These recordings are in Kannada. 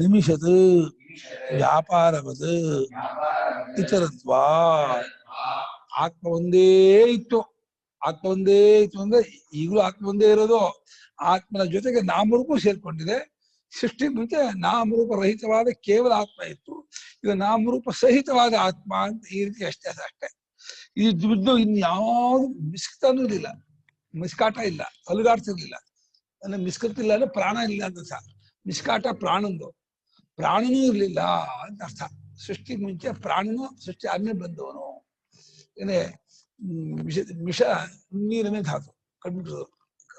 ನಿಮಿಷದ ವ್ಯಾಪಾರವದ ಇತರತ್ವ ಆತ್ಮ ಒಂದೇ ಇತ್ತು. ಆತ್ಮ ಒಂದೇ ಇತ್ತು ಅಂದ್ರೆ ಈಗಲೂ ಆತ್ಮ ಒಂದೇ ಇರೋದು. ಆತ್ಮನ ಜೊತೆಗೆ ನಾಮರೂಪ ಸೇರ್ಕೊಂಡಿದೆ. ಸೃಷ್ಟಿ ಮುಂಚೆ ನಾಮರೂಪ ರಹಿತವಾದ ಕೇವಲ ಆತ್ಮ ಇತ್ತು. ಈಗ ನಾಮರೂಪ ಸಹಿತವಾದ ಆತ್ಮ ಅಂತ ಈ ರೀತಿ ಅಷ್ಟೇ ಅಷ್ಟೇ. ಇದು ಇನ್ಯಾವುದು ಮಿಸ್ಕಾನೂ ಇರಲಿಲ್ಲ, ಮಿಸ್ಕಾಟ ಇಲ್ಲ, ಅಲುಗಾಡ್ತಿರ್ಲಿಲ್ಲ. ಅಂದ್ರೆ ಮಿಸ್ಕತ್ತಿಲ್ಲ ಅಂದ್ರೆ ಪ್ರಾಣ ಇಲ್ಲ ಅಂತ ಅರ್ಥ. ಮಿಸ್ಕಾಟ ಪ್ರಾಣಂದು, ಪ್ರಾಣನೂ ಇರ್ಲಿಲ್ಲ ಅಂತ ಅರ್ಥ. ಸೃಷ್ಟಿ ಮುಂಚೆ ಪ್ರಾಣನು, ಸೃಷ್ಟಿ ಆದ್ಮೇಲೆ ಬಂದವನು. ಏನೇ ಮಿಷ ನೀರನ್ನೇ ಧಾತು ಕಂಡುಬಿಟ್ಟು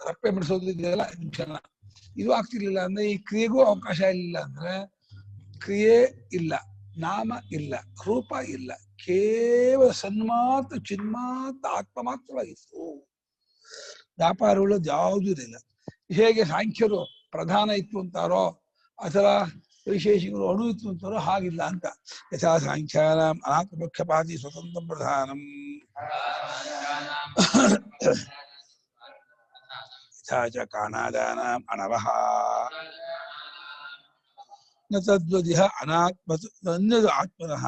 ರಪ್ಪೆ ಬಿಡಿಸೋದಿದೆಯಲ್ಲ ಮಿಷನ, ಇದು ಆಗ್ತಿರ್ಲಿಲ್ಲ ಅಂದ್ರೆ ಈ ಕ್ರಿಯೆಗೂ ಅವಕಾಶ ಇಲ್ಲ. ಅಂದ್ರೆ ಕ್ರಿಯೆ ಇಲ್ಲ, ನಾಮ ಇಲ್ಲ, ರೂಪ ಇಲ್ಲ, ಕೇವಲ ಸನ್ಮಾತ್ರ ಚಿನ್ಮಾತ್ರ ಆತ್ಮ ಮಾತ್ರವಾಗಿತ್ತು. ವ್ಯಾಪಾರವುಳ್ಳದ್ದು ಯಾವುದೂ ಇರಲಿಲ್ಲ. ಹೇಗೆ ಸಾಂಖ್ಯರು ಪ್ರಧಾನ ಇತ್ತು ಅಂತಾರೋ ಅಥವಾ ವೈಶೇಷಿಕರು ಅಣು ಇತ್ತು ಅಂತಾರೋ ಹಾಗಿಲ್ಲ ಅಂತ. ಯಥಾ ಸಾಂಖ್ಯಾನಾಂ ಅನಾತ್ಮ ಪಕ್ಷಪಾತಿ ಸ್ವತಂತ್ರ ಪ್ರಧಾನಂ ಯಥಾ ಚ ಕಾನಾದಾನಾಂ ಅಣವಃ ನ ತದ್ವದಿಹ ಅನಾತ್ಮ ಅನ್ಯದ ಆತ್ಮನಃ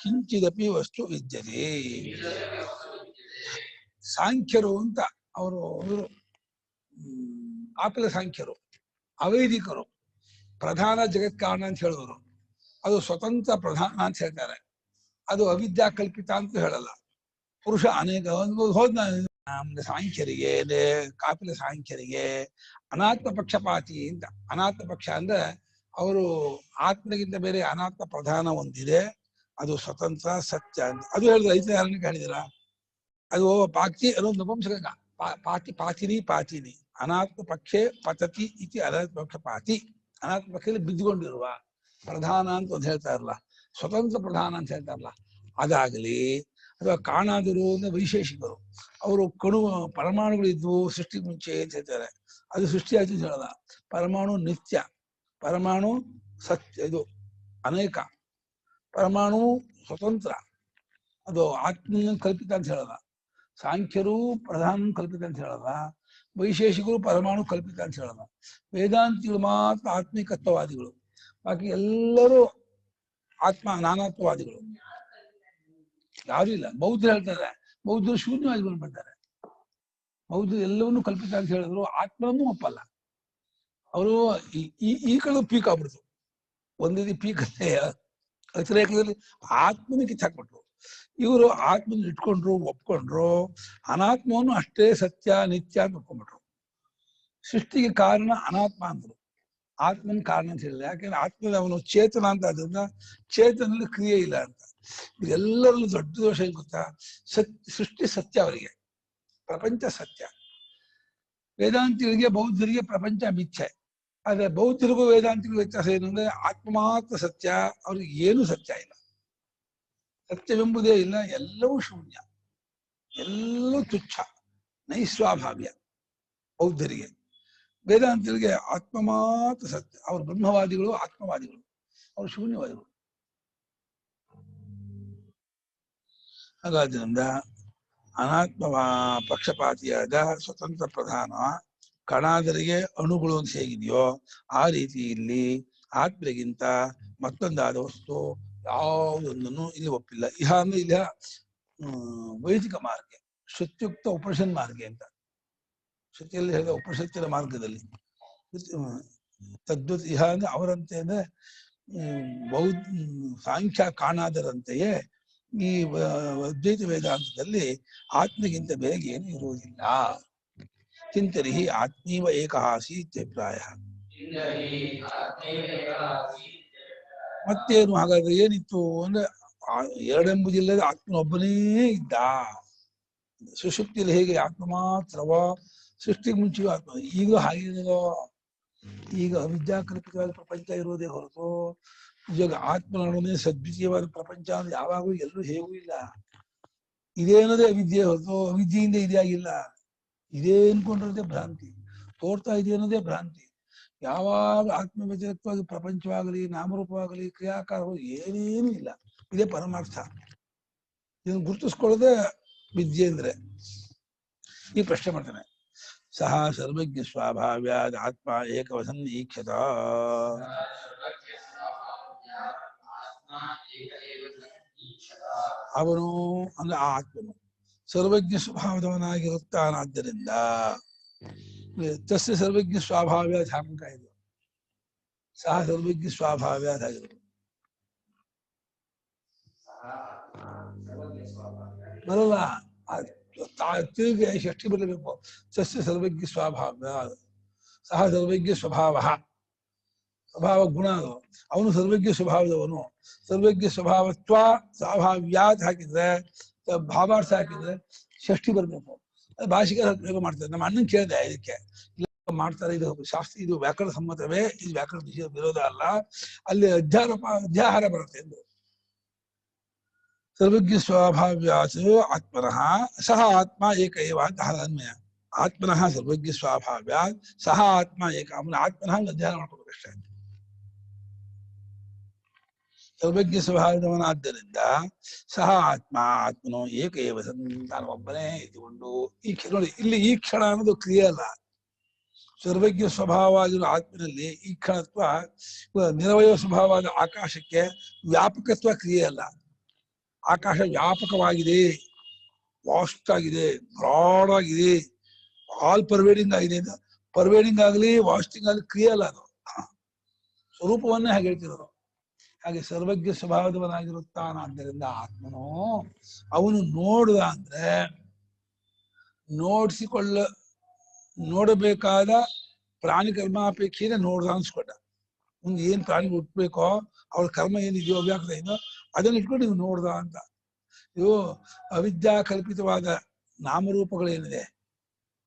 ಕಿಂಚಿದಪಿ ವಸ್ತು ವಿದ್ಯತೆ. ಸಾಂಖ್ಯರು ಅಂತ ಅವರು ಆಕಲ ಸಾಂಖ್ಯರು, ಅವೈದಿಕರು, ಪ್ರಧಾನ ಜಗತ್ ಕಾರಣ ಅಂತ ಹೇಳುವರು. ಅದು ಸ್ವತಂತ್ರ ಪ್ರಧಾನ ಅಂತ ಹೇಳ್ತಾರೆ. ಅದು ಅವಿದ್ಯಾ ಕಲ್ಪಿತ ಅಂತ ಹೇಳಲ್ಲ. ಪುರುಷ ಅನೇಕ ಹೋದ ಸಾಂಖ್ಯರಿಗೆ, ಕಾಪಿಲ ಸಾಂಖ್ಯರಿಗೆ ಅನಾತ್ಮ ಪಕ್ಷಪಾತಿ ಅಂತ. ಅನಾತ್ಮ ಪಕ್ಷ ಅಂದ್ರೆ ಅವರು ಆತ್ಮಗಿಂತ ಬೇರೆ ಅನಾತ್ಮ ಪ್ರಧಾನ ಒಂದಿದೆ, ಅದು ಸ್ವತಂತ್ರ ಸತ್ಯ ಅಂತ. ಅದು ಹೇಳಿದ್ರೆ ಐತಿಹಾಸಿಕ ಹೇಳಿದಿರ. ಅದು ಪಾಕ್ತಿ ಅನ್ನೋದು ನಪುಂಸಕ. ಪಾತಿನಿ ಪಾತಿನಿ ಅನಾತ್ಮ ಪಕ್ಷೆ ಪತತಿ ಇತಿ ಅನಾತ್ಮ ಪಕ್ಷ ಪಾತಿ. ಅನಾತ್ಮ ಪಕ್ಷದಲ್ಲಿ ಬಿದ್ದುಕೊಂಡಿರುವ ಪ್ರಧಾನ ಅಂತ ಒಂದು ಹೇಳ್ತಾ ಇರಲ್ಲ, ಸ್ವತಂತ್ರ ಪ್ರಧಾನ ಅಂತ ಹೇಳ್ತಾರಲ್ಲ, ಅದಾಗಲಿ. ಅಥವಾ ಕಾಣಾದರು ಅಂದ್ರೆ ವೈಶೇಷಿಕರು, ಅವರು ಪರಮಾಣುಗಳಿದ್ವು ಸೃಷ್ಟಿ ಮುಂಚೆ ಅಂತ ಹೇಳ್ತಾರೆ. ಅದು ಸೃಷ್ಟಿ ಆಯ್ತು ಅಂತ ಹೇಳಲ್ಲ. ಪರಮಾಣು ನಿತ್ಯ, ಪರಮಾಣು ಸತ್ಯ, ಇದು ಅನೇಕ. ಪರಮಾಣು ಸ್ವತಂತ್ರ, ಅದು ಆತ್ಮನ ಕಲ್ಪಿತ ಅಂತ ಹೇಳಲ್ಲ. ಸಾಂಖ್ಯರು ಪ್ರಧಾನ ಕಲ್ಪಿತ ಅಂತ ಹೇಳಲ್ಲ, ವೈಶೇಷಿಕರು ಪರಮಾಣು ಕಲ್ಪಿತ ಅಂತ ಹೇಳಲ್ಲ. ವೇದಾಂತಿಗಳು ಮಾತ್ರ ಆತ್ಮಿಕತ್ವವಾದಿಗಳು, ಬಾಕಿ ಎಲ್ಲರೂ ಆತ್ಮ ನಾನಾತ್ವವಾದಿಗಳು. ಯಾರು ಇಲ್ಲ. ಬೌದ್ಧರು ಹೇಳ್ತಾರೆ, ಬೌದ್ಧರು ಶೂನ್ಯವಾಗಿ ಬಂದ್ಬಿಡ್ತಾರೆ. ಬೌದ್ಧರು ಎಲ್ಲವನ್ನೂ ಕಲ್ಪಿತ ಅಂತ ಹೇಳಿದ್ರು, ಆತ್ಮನೂ ಒಪ್ಪಲ್ಲ. ಅವರು ಈ ಕಡೆ ಪೀಕ್ ಆಗ್ಬಿಡ್ತು. ಒಂದೇ ಪೀಕ್ ಅತಿರೇಕದಲ್ಲಿ ಆತ್ಮನ ಕಿತ್ತಾಕ್ಬಿಟ್ರು. ಇವರು ಆತ್ಮನ ಇಟ್ಕೊಂಡ್ರು, ಒಪ್ಕೊಂಡ್ರು. ಅನಾತ್ಮವನ್ನು ಅಷ್ಟೇ ಸತ್ಯ ನಿತ್ಯ ಅಂತ ಒಪ್ಕೊಂಡ್ಬಿಟ್ರು. ಸೃಷ್ಟಿಗೆ ಕಾರಣ ಅನಾತ್ಮ ಅಂದ್ರು, ಆತ್ಮನ ಕಾರಣ ಅಂತ ಹೇಳಿಲ್ಲ. ಯಾಕೆಂದ್ರೆ ಆತ್ಮದಲ್ಲಿ ಅವನು ಚೇತನ ಅಂತ, ಅದರಿಂದ ಚೇತನಲ್ಲಿ ಕ್ರಿಯೆ ಇಲ್ಲ ಅಂತ. ಇದೆಲ್ಲರಲ್ಲೂ ದೊಡ್ಡ ದೋಷ ಏನ್ ಗೊತ್ತಾ? ಸೃಷ್ಟಿ ಸತ್ಯ, ಅವರಿಗೆ ಪ್ರಪಂಚ ಸತ್ಯ. ವೇದಾಂತಿಗಳಿಗೆ ಬೌದ್ಧರಿಗೆ ಪ್ರಪಂಚ ಮಿಥ್ಯೆ. ಆದ್ರೆ ಬೌದ್ಧರಿಗೂ ವೇದಾಂತಿಗೂ ವ್ಯತ್ಯಾಸ ಏನು ಅಂದ್ರೆ ಆತ್ಮ ಮಾತ್ರ ಸತ್ಯ, ಅವ್ರಿಗೆ ಏನು ಸತ್ಯ ಇಲ್ಲ, ಸತ್ಯವೆಂಬುದೇ ಇಲ್ಲ. ಎಲ್ಲವೂ ಶೂನ್ಯ, ಎಲ್ಲವೂ ತುಚ್ಛ, ನೈಸ್ವಾಭಾವ್ಯ ಬೌದ್ಧರಿಗೆ. ವೇದಾಂತರಿಗೆ ಆತ್ಮ ಮಾತ್ರ ಸತ್ಯ. ಅವರು ಬ್ರಹ್ಮವಾದಿಗಳು, ಆತ್ಮವಾದಿಗಳು, ಅವರು ಶೂನ್ಯವಾದಿಗಳು. ಹಾಗಾದ್ರಿಂದ ಅನಾತ್ಮ ಪಕ್ಷಪಾತಿಯಾದ ಸ್ವತಂತ್ರ ಪ್ರಧಾನ ಕಣಾದರಿಗೆ ಅಣುಗಳು ಅಂತ ಹೇಗಿದೆಯೋ ಆ ರೀತಿ ಇಲ್ಲಿ ಆತ್ಮರಿಗಿಂತ ಮತ್ತೊಂದಾದ ವಸ್ತು ಯಾವುದೊಂದನ್ನು ಇಲ್ಲಿ ಒಪ್ಪಿಲ್ಲ. ಇಹ ಅಂದ್ರೆ ಇಲ್ಲ ವೈದಿಕ ಮಾರ್ಗ, ಶ್ರುತ್ಯುಕ್ತ ಉಪನಿಷನ್ ಮಾರ್ಗ ಅಂತ. ಶ್ರುತಿಯಲ್ಲಿ ಹೇಳಿದ ಉಪನಿಷತ್ತಿನ ಮಾರ್ಗದಲ್ಲಿ ತದ್ವತ್ ಇಹ ಅಂದ್ರೆ ಅವರಂತೆ ಅಂದ್ರೆ ಸಾಂಖ್ಯ ಕಾಣಾದರಂತೆಯೇ ಈ ಅದ್ವೈತ ವೇದಾಂತದಲ್ಲಿ ಆತ್ಮಗಿಂತ ಬೇಗ ಏನು ಇರುವುದಿಲ್ಲ. ಚಿಂತರಿಹಿ ಆತ್ಮೀವ ಏಕಹಾಸಿ ಇತ್ಯಭಿಪ್ರಾಯ. ಮತ್ತೇನು ಹಾಗಾದ್ರೆ ಏನಿತ್ತು ಅಂದ್ರೆ ಎರಡೆಂಬುದಿಲ್ಲದೆ ಆತ್ಮನೊಬ್ಬನೇ ಇದ್ದ. ಸುಷುಪ್ತಿಯಲ್ಲಿ ಹೇಗೆ ಆತ್ಮ ಮಾತ್ರವ, ಸೃಷ್ಟಿಗೆ ಮುಂಚೆಯೂ ಆತ್ಮ, ಈಗಲೂ ಹಾಗಿರೋ. ಈಗ ಅವಿದ್ಯಾಕಲ್ಪಿತವಾದ ಪ್ರಪಂಚ ಇರೋದೇ ಹೊರತು ಈಗ ಆತ್ಮನೊಡನೆ ಸದ್ವಿತೀಯವಾದ ಪ್ರಪಂಚ ಅಂದ್ರೆ ಯಾವಾಗೂ ಎಲ್ಲೂ ಹೇಗೂ ಇಲ್ಲ. ಇದೇ ಅನ್ನೋದೇ ಅವಿದ್ಯೆ ಹೊರತು ಅವಿದ್ಯೆಯಿಂದ ಇದೇ ಆಗಿಲ್ಲ. ಇದೇ ಅನ್ಕೊಂಡಿರೋದೇ ಭ್ರಾಂತಿ, ತೋರ್ತಾ ಇದೆ ಅನ್ನೋದೇ ಭ್ರಾಂತಿ. ಯಾವಾಗ ಆತ್ಮ ವ್ಯತಿರಿಕ್ತವಾಗಿ ಪ್ರಪಂಚವಾಗಲಿ, ನಾಮರೂಪವಾಗಲಿ, ಕ್ರಿಯಾಕಾರಗಳು ಏನೇನು ಇಲ್ಲ. ಇದೇ ಪರಮಾರ್ಥ. ಇದನ್ನು ಗುರುತಿಸ್ಕೊಳ್ಳೋದೇ ವಿದ್ಯೆ ಅಂದ್ರೆ. ಈ ಪ್ರಶ್ನೆ ಮಾಡ್ತಾನೆ, ಸಹ ಸರ್ವಜ್ಞ ಸ್ವಭಾವ್ಯಾದ್ ಆತ್ಮ ಏಕವಸನ್ ಈಕ್ಷತ. ಅವನು ಅಂದ್ರೆ ಆ ಆತ್ಮನು ಸರ್ವಜ್ಞ ಸ್ವಭಾವದವನಾಗಿರುತ್ತಾನಾದ್ದರಿಂದ ತಸ್ಯ ಸರ್ವಜ್ಞ ಸ್ವಭಾವ್ಯ ಧಾಮಕ ಇದು ಸಹ ಸರ್ವಜ್ಞ ಸ್ವಭಾವ್ಯ ಆಗಿರೋದು ಬರಲ್ಲ. ತಿರುಗಿ ಷಷ್ಠಿ ಬರಬೇಕು. ಸಸ್ಯ ಸರ್ವಜ್ಞ ಸ್ವಭಾವ್ಯ ಸಹ ಸರ್ವಜ್ಞ ಸ್ವಭಾವ ಸ್ವಭಾವ ಗುಣ ಅದು. ಅವನು ಸರ್ವಜ್ಞ ಸ್ವಭಾವದವನು. ಸರ್ವಜ್ಞ ಸ್ವಭಾವತ್ವ ಸ್ವಭಾವ್ಯಾತ್ ಹಾಕಿದ್ರೆ ಭಾವಾರ್ಥ ಹಾಕಿದ್ರೆ ಷಷ್ಠಿ ಬರ್ಬೇಕು. ಭಾಷಿಕರು ಪ್ರಯೋಗ ಮಾಡ್ತಾರೆ. ನಮ್ಮ ಅಣ್ಣನ್ ಕೇಳಿದೆ ಇದಕ್ಕೆ ಮಾಡ್ತಾರೆ. ಇದು ಶಾಸ್ತ್ರ, ಇದು ವ್ಯಾಕರಣ ಸಮ್ಮತವೇ, ಇದು ವ್ಯಾಕರಣ ವಿರೋಧ ಅಲ್ಲ, ಅಲ್ಲಿ ಅಧ್ಯಾಹಾರ ಬರುತ್ತೆ ಎಂದು. ಸರ್ವಜ್ಞ ಸ್ವಭಾವ್ಯಾತ್ ಆತ್ಮನಃ ಸಹ ಆತ್ಮ ಏಕ ಏವ ಅಂತ ಅನ್ವಯ. ಆತ್ಮನಃ ಸರ್ವಜ್ಞ ಸ್ವಭಾವ್ಯಾತ್ ಸಹ ಆತ್ಮ ಏಕ. ಅವನ ಆತ್ಮನಃ ಅಧ್ಯಯನ ಮಾಡ್ಕೋಬೇಕಷ್ಟೇ. ಸರ್ವಜ್ಞ ಸ್ವಭಾವದವನಾದ್ದರಿಂದ ಸಹ ಆತ್ಮ ಆತ್ಮನೋ ಏಕ ಏವ ತಾನು ಒಬ್ಬನೇ ಇದ್ದುಕೊಂಡು ಈ ನೋಡಿ ಇಲ್ಲಿ ಈ ಕ್ಷಣ ಅನ್ನೋದು ಕ್ರಿಯೆ ಅಲ್ಲ. ಸರ್ವಜ್ಞ ಸ್ವಭಾವವಾಗಿರೋ ಆತ್ಮನಲ್ಲಿ ಈ ಕ್ಷಣತ್ವ ನಿರವಯ ಸ್ವಭಾವವಾದ ಆಕಾಶಕ್ಕೆ ವ್ಯಾಪಕತ್ವ ಕ್ರಿಯೆ ಅಲ್ಲ. ಆಕಾಶ ವ್ಯಾಪಕವಾಗಿದೆ, ವಾಸ್ಟ್ ಆಗಿದೆ, ಬ್ರಾಡ್ ಆಗಿದೆ, ಆಲ್ ಪರ್ವೇಡಿಂಗ್ ಆಗಿದೆ. ಪರ್ವೇಡಿಂಗ್ ಆಗಲಿ ವಾಸ್ಟಿಂಗ್ ಆಗಲಿ ಕ್ರಿಯೆ ಅಲ್ಲ, ಅದು ಸ್ವರೂಪವನ್ನೇ ಹಾಗೆ ಹೇಳ್ತಿರೋದು. ಹಾಗೆ ಸರ್ವಜ್ಞ ಸ್ವಭಾವದವನಾಗಿರುತ್ತಾನಾದ್ದರಿಂದ ಆತ್ಮನು ಅವನು ನೋಡುದ ಅಂದ್ರೆ ನೋಡಬೇಕಾದ ಪ್ರಾಣಿ ಕರ್ಮಾಪೇಕ್ಷೆಯಿಂದ ನೋಡ್ದ ಅನ್ಸ್ಕೊಂಡ. ಮುಂದೆ ಏನ್ ಪ್ರಾಣಿ ಹುಟ್ಟಬೇಕೋ ಅವ್ರ ಕರ್ಮ ಏನಿದೆಯೋ ವ್ಯಾಕೃತ ಏನೋ ಅದನ್ನ ಇಟ್ಕೊಂಡು ನೀವು ನೋಡ್ದ ಅಂತ. ಇದು ಅವಿದ್ಯಾ ಕಲ್ಪಿತವಾದ ನಾಮರೂಪಗಳೇನಿದೆ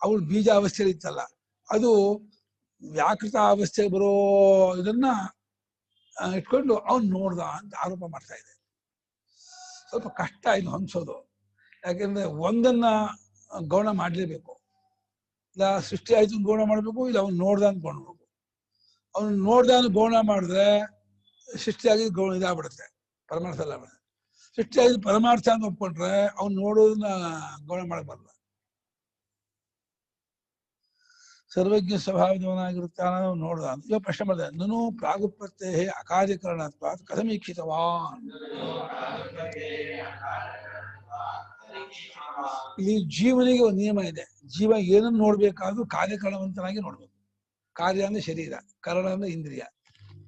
ಅವಳು ಬೀಜ ಅವಸ್ಥೆಯಲ್ಲಿ ಇತ್ತಲ್ಲ, ಅದು ವ್ಯಾಕೃತ ಅವಸ್ಥೆಗೆ ಬರೋ ಇದನ್ನ ಇಟ್ಕೊಂಡು ಅವ್ನು ನೋಡ್ದ ಅಂತ ಆರೋಪ ಮಾಡ್ತಾ ಇದೆ. ಸ್ವಲ್ಪ ಕಷ್ಟ ಇದು ಹೊಂದಿಸೋದು. ಯಾಕೆಂದ್ರೆ ಒಂದನ್ನ ಗೌಣ ಮಾಡ್ಲೇಬೇಕು. ಇಲ್ಲ ಸೃಷ್ಟಿ ಆಯ್ತು ಗೌಣ ಮಾಡ್ಬೇಕು, ಇಲ್ಲ ಅವ್ನು ನೋಡ್ದ ಅಂತ ಕೊಂಡ್ಬೇಕು. ಅವ್ನು ನೋಡ್ದ ಗೌಣ ಮಾಡಿದ್ರೆ ಸೃಷ್ಟಿಯಾಗಿ ಗೌಣ ಇದಾಗ್ಬಿಡುತ್ತೆ, ಪರಮಾರ್ಥ ಅಲ್ಲ. ಸೃಷ್ಟಿಯಾಗಿ ಪರಮಾರ್ಥ ಅಂತ ಒಪ್ಕೊಂಡ್ರೆ ಅವ್ನು ನೋಡೋದನ್ನ ಗೌಣ ಮಾಡಬಾರ್ದು. ಸರ್ವಜ್ಞ ಸ್ವಭಾವದವನಾಗಿರುತ್ತಾನ ನೋಡ್ದ ಅಂತ ಇವಾಗ ಪ್ರಶ್ನೆ ಮಾಡಿದೆ. ನಾನು ಪ್ರಾಗುಪ್ರತ್ಯೇ ಅಕಾರ್ಯಕರಣತ್ವ ಕಥಮೀಕ್ಷಿತವಾನ್. ಇಲ್ಲಿ ಜೀವನಿಗೆ ಒಂದು ನಿಯಮ ಇದೆ. ಜೀವ ಏನನ್ನು ನೋಡ್ಬೇಕಾದ್ರೂ ಕಾರ್ಯಕರಣವಂತನಾಗಿ ನೋಡ್ಬೇಕು. ಕಾರ್ಯ ಅಂದ್ರೆ ಶರೀರ, ಕರಣ ಅಂದ್ರೆ ಇಂದ್ರಿಯ,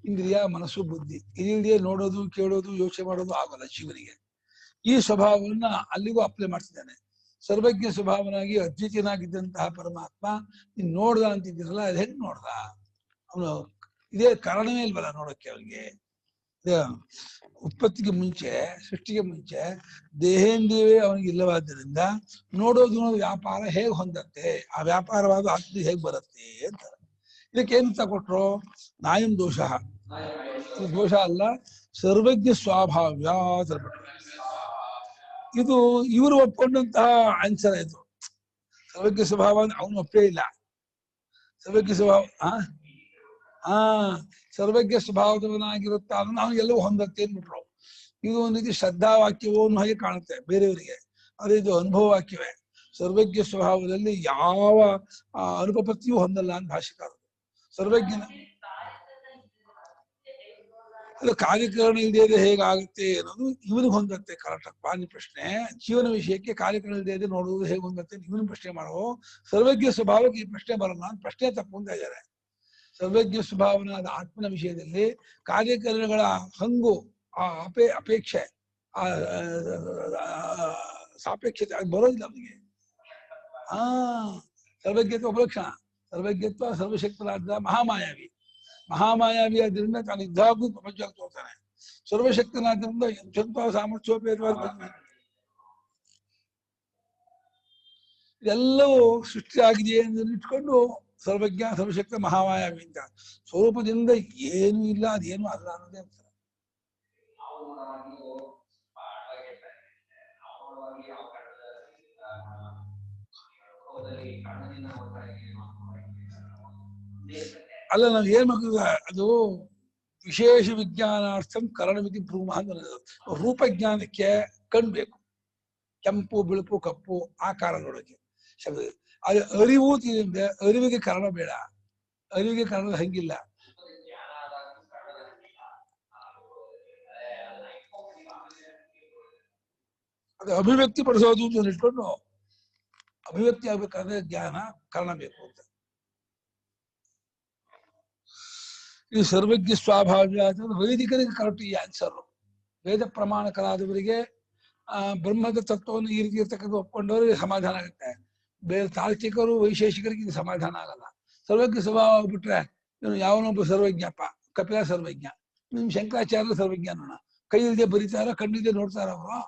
ಇಂದ್ರಿಯ ಮನಸ್ಸು ಬುದ್ಧಿ. ಇದಿಲ್ಲದೆ ನೋಡೋದು ಕೇಳೋದು ಯೋಚನೆ ಮಾಡೋದು ಆಗಲ್ಲ ಜೀವನಿಗೆ. ಈ ಸ್ವಭಾವವನ್ನ ಅಲ್ಲಿಗೂ ಅಪ್ಲೈ ಮಾಡ್ತಿದ್ದಾನೆ. ಸರ್ವಜ್ಞ ಸ್ವಭಾವನಾಗಿ ಅದ್ವಿತೀಯನಾಗಿದ್ದಂತಹ ಪರಮಾತ್ಮ ನೀನ್ ನೋಡ್ದ ಅಂತಿದ್ದೀರಲ್ಲ, ಅದು ಹೆಂಗ್ ನೋಡ್ದ? ಅವನು ಇದೇ ಕಾರಣವೇ ಇಲ್ವಲ್ಲ ನೋಡೋಕ್ಕೆ. ಅವನಿಗೆ ಉತ್ಪತ್ತಿಗೆ ಮುಂಚೆ, ಸೃಷ್ಟಿಗೆ ಮುಂಚೆ ದೇಹೇಂದ್ರಿಯವೇ ಅವನಿಗೆ ಇಲ್ಲವಾದ್ದರಿಂದ ನೋಡೋದು ವ್ಯಾಪಾರ ಹೇಗೆ ಹೊಂದತ್ತೆ, ಆ ವ್ಯಾಪಾರವಾದ ಆತ್ಮ ಹೇಗೆ ಬರುತ್ತೆ ಅಂತ. ಇದಕ್ಕೆ ಏನಂತ ಕೊಟ್ರು? ನಾಯಂ ದೋಷ. ಇದು ದೋಷ ಅಲ್ಲ, ಸರ್ವಜ್ಞ ಸ್ವಾಭಾವ್ಯ. ಇದು ಇವರು ಒಪ್ಕೊಂಡಂತಹ ಆನ್ಸರ್ ಆಯ್ತು. ಸರ್ವಜ್ಞ ಸ್ವಭಾವ ಅವನು ಒಪ್ಪೇ ಇಲ್ಲ. ಸರ್ವಜ್ಞ ಸ್ವಭಾವ ಸರ್ವಜ್ಞ ಸ್ವಭಾವದವನಾಗಿರುತ್ತಾ ನಾವು ಎಲ್ಲವೂ ಹೊಂದತ್ತೆ ಅಂದ್ಬಿಟ್ರು. ಇದು ಒಂದು ರೀತಿ ಶ್ರದ್ಧಾ ವಾಕ್ಯವೋ ಅನ್ನೋ ಹಾಗೆ ಕಾಣುತ್ತೆ ಬೇರೆಯವರಿಗೆ, ಅದೇ ಇದು ಅನುಭವ ವಾಕ್ಯವೇ. ಸರ್ವಜ್ಞ ಸ್ವಭಾವದಲ್ಲಿ ಯಾವ ಅನುಪಪತ್ತಿಯೂ ಹೊಂದಲ್ಲ ಅಂತ ಭಾಷೆಕಾರರು. ಸರ್ವಜ್ಞನ ಅದು ಕಾರ್ಯಕರಣ ಇಲ್ಲದೆ ಹೇಗಾಗುತ್ತೆ ಅನ್ನೋದು ಇವನಿಗೆ ಹೊಂದತ್ತೆ. ಕರೆಕ್ಟಪ್ಪ ನಿಮ್ಮ ಪ್ರಶ್ನೆ. ಜೀವನ ವಿಷಯಕ್ಕೆ ಕಾರ್ಯಕರಣ ಇಲ್ಲದೆ ನೋಡುವುದು ಹೇಗೆ ಹೊಂದತ್ತೆ ಇವನು ಪ್ರಶ್ನೆ ಮಾಡೋ. ಸರ್ವಜ್ಞ ಸ್ವಭಾವಕ್ಕೆ ಈ ಪ್ರಶ್ನೆ ಬರಲ್ಲ ಅಂತ ಪ್ರಶ್ನೆ ತಪ್ಪು ಅಂತ ಇದ್ದಾರೆ. ಸರ್ವಜ್ಞ ಸ್ವಭಾವನಾದ ಆತ್ಮನ ವಿಷಯದಲ್ಲಿ ಕಾರ್ಯಕರಣಗಳ ಹಂಗು, ಆ ಅಪೇಕ್ಷೆ, ಆ ಸಾಪೇಕ್ಷತೆ ಅದು ಬರೋದಿಲ್ಲ ಅವನಿಗೆ. ಸರ್ವಜ್ಞತ್ವ ಉಪಲಕ್ಷಣ. ಸರ್ವಜ್ಞತ್ವ ಸರ್ವಶಕ್ತನಾದ ಮಹಾಮಾಯಾವಿ. ಮಹಾಮಾಯಾವಿ ಆದ್ರಿಂದ ತಾನು ಇದ್ದಾಗೂ ಪ್ರಪಂಚ ತೋರ್ತಾನೆ. ಸರ್ವಶಕ್ತನಾದ್ರಿಂದ ಎಂಥ ಸಾಮರ್ಥ್ಯೋಪೇತವಾದ ಇದೆಲ್ಲವೂ ಸೃಷ್ಟಿಯಾಗಿದೆ ಎಂದು ಇಟ್ಕೊಂಡು ಸರ್ವಜ್ಞ ಸರ್ವಶಕ್ತ ಮಹಾಮಾಯಾವಿ ಅಂತ. ಸ್ವರೂಪದಿಂದ ಏನೂ ಇಲ್ಲ, ಅದೇನು ಅಲ್ಲ ಅನ್ನೋದೇ ಅಂತಾರೆ. ಅಲ್ಲ, ನಾವು ಏನ್ ಮಾಡ್ತೀವಿ, ಅದು ವಿಶೇಷ ವಿಜ್ಞಾನಾರ್ಥಂ ಕರಣಮಿತಿ ಭ್ರೂಮ ಅಂತ. ರೂಪಜ್ಞಾನಕ್ಕೆ ಕಣ್ಬೇಕು, ಕೆಂಪು ಬಿಳುಪು ಕಪ್ಪು ಆಕಾರ ನೋಡೋಕೆ. ಅದು ಅರಿವು ತಿಳಿಯುತ್ತೆ, ಅರಿವಿಗೆ ಕಾರಣ ಬೇಡ, ಅರಿವಿಗೆ ಕಾರಣ ಹಂಗಿಲ್ಲ. ಅದು ಅಭಿವ್ಯಕ್ತಿ ಪಡಿಸೋದು ಅಂತ ಇಟ್ಕೊಂಡು ಅಭಿವ್ಯಕ್ತಿ ಆಗ್ಬೇಕಾದ್ರೆ ಜ್ಞಾನ ಕಾರಣ ಬೇಕು ಅಂತ. ಈ ಸರ್ವಜ್ಞ ಸ್ವಾಭಾವ್ಯ ವೈದಿಕರಿಗೆ ಕರೆಕ್ಟ್ ಈ ಆನ್ಸರ್. ವೇದ ಪ್ರಮಾಣಕರಾದವರಿಗೆ ಬ್ರಹ್ಮದ ತತ್ವವನ್ನು ಈ ರೀತಿ ಇರ್ತಕ್ಕಂಥ ಒಪ್ಕೊಂಡವರಿಗೆ ಸಮಾಧಾನ ಆಗುತ್ತೆ. ಬೇರೆ ತಾರ್ಕಿಕರು ವೈಶೇಷಿಕರಿಗೆ ಇದು ಸಮಾಧಾನ ಆಗಲ್ಲ. ಸರ್ವಜ್ಞ ಸ್ವಭಾವ ಆಗ್ಬಿಟ್ರೆ ಇವನು ಯಾವನೊಬ್ಬ ಸರ್ವಜ್ಞಪ್ಪ, ಕಪಿಲ ಸರ್ವಜ್ಞ, ನಿಮ್ ಶಂಕರಾಚಾರ್ಯ ಸರ್ವಜ್ಞ ಅನ್ನೋಣ. ಕೈ ಇಲ್ಲದೆ ಬರೀತಾರ, ಕಣ್ಣಿಲ್ಲದೆ ನೋಡ್ತಾರ ಅವರು.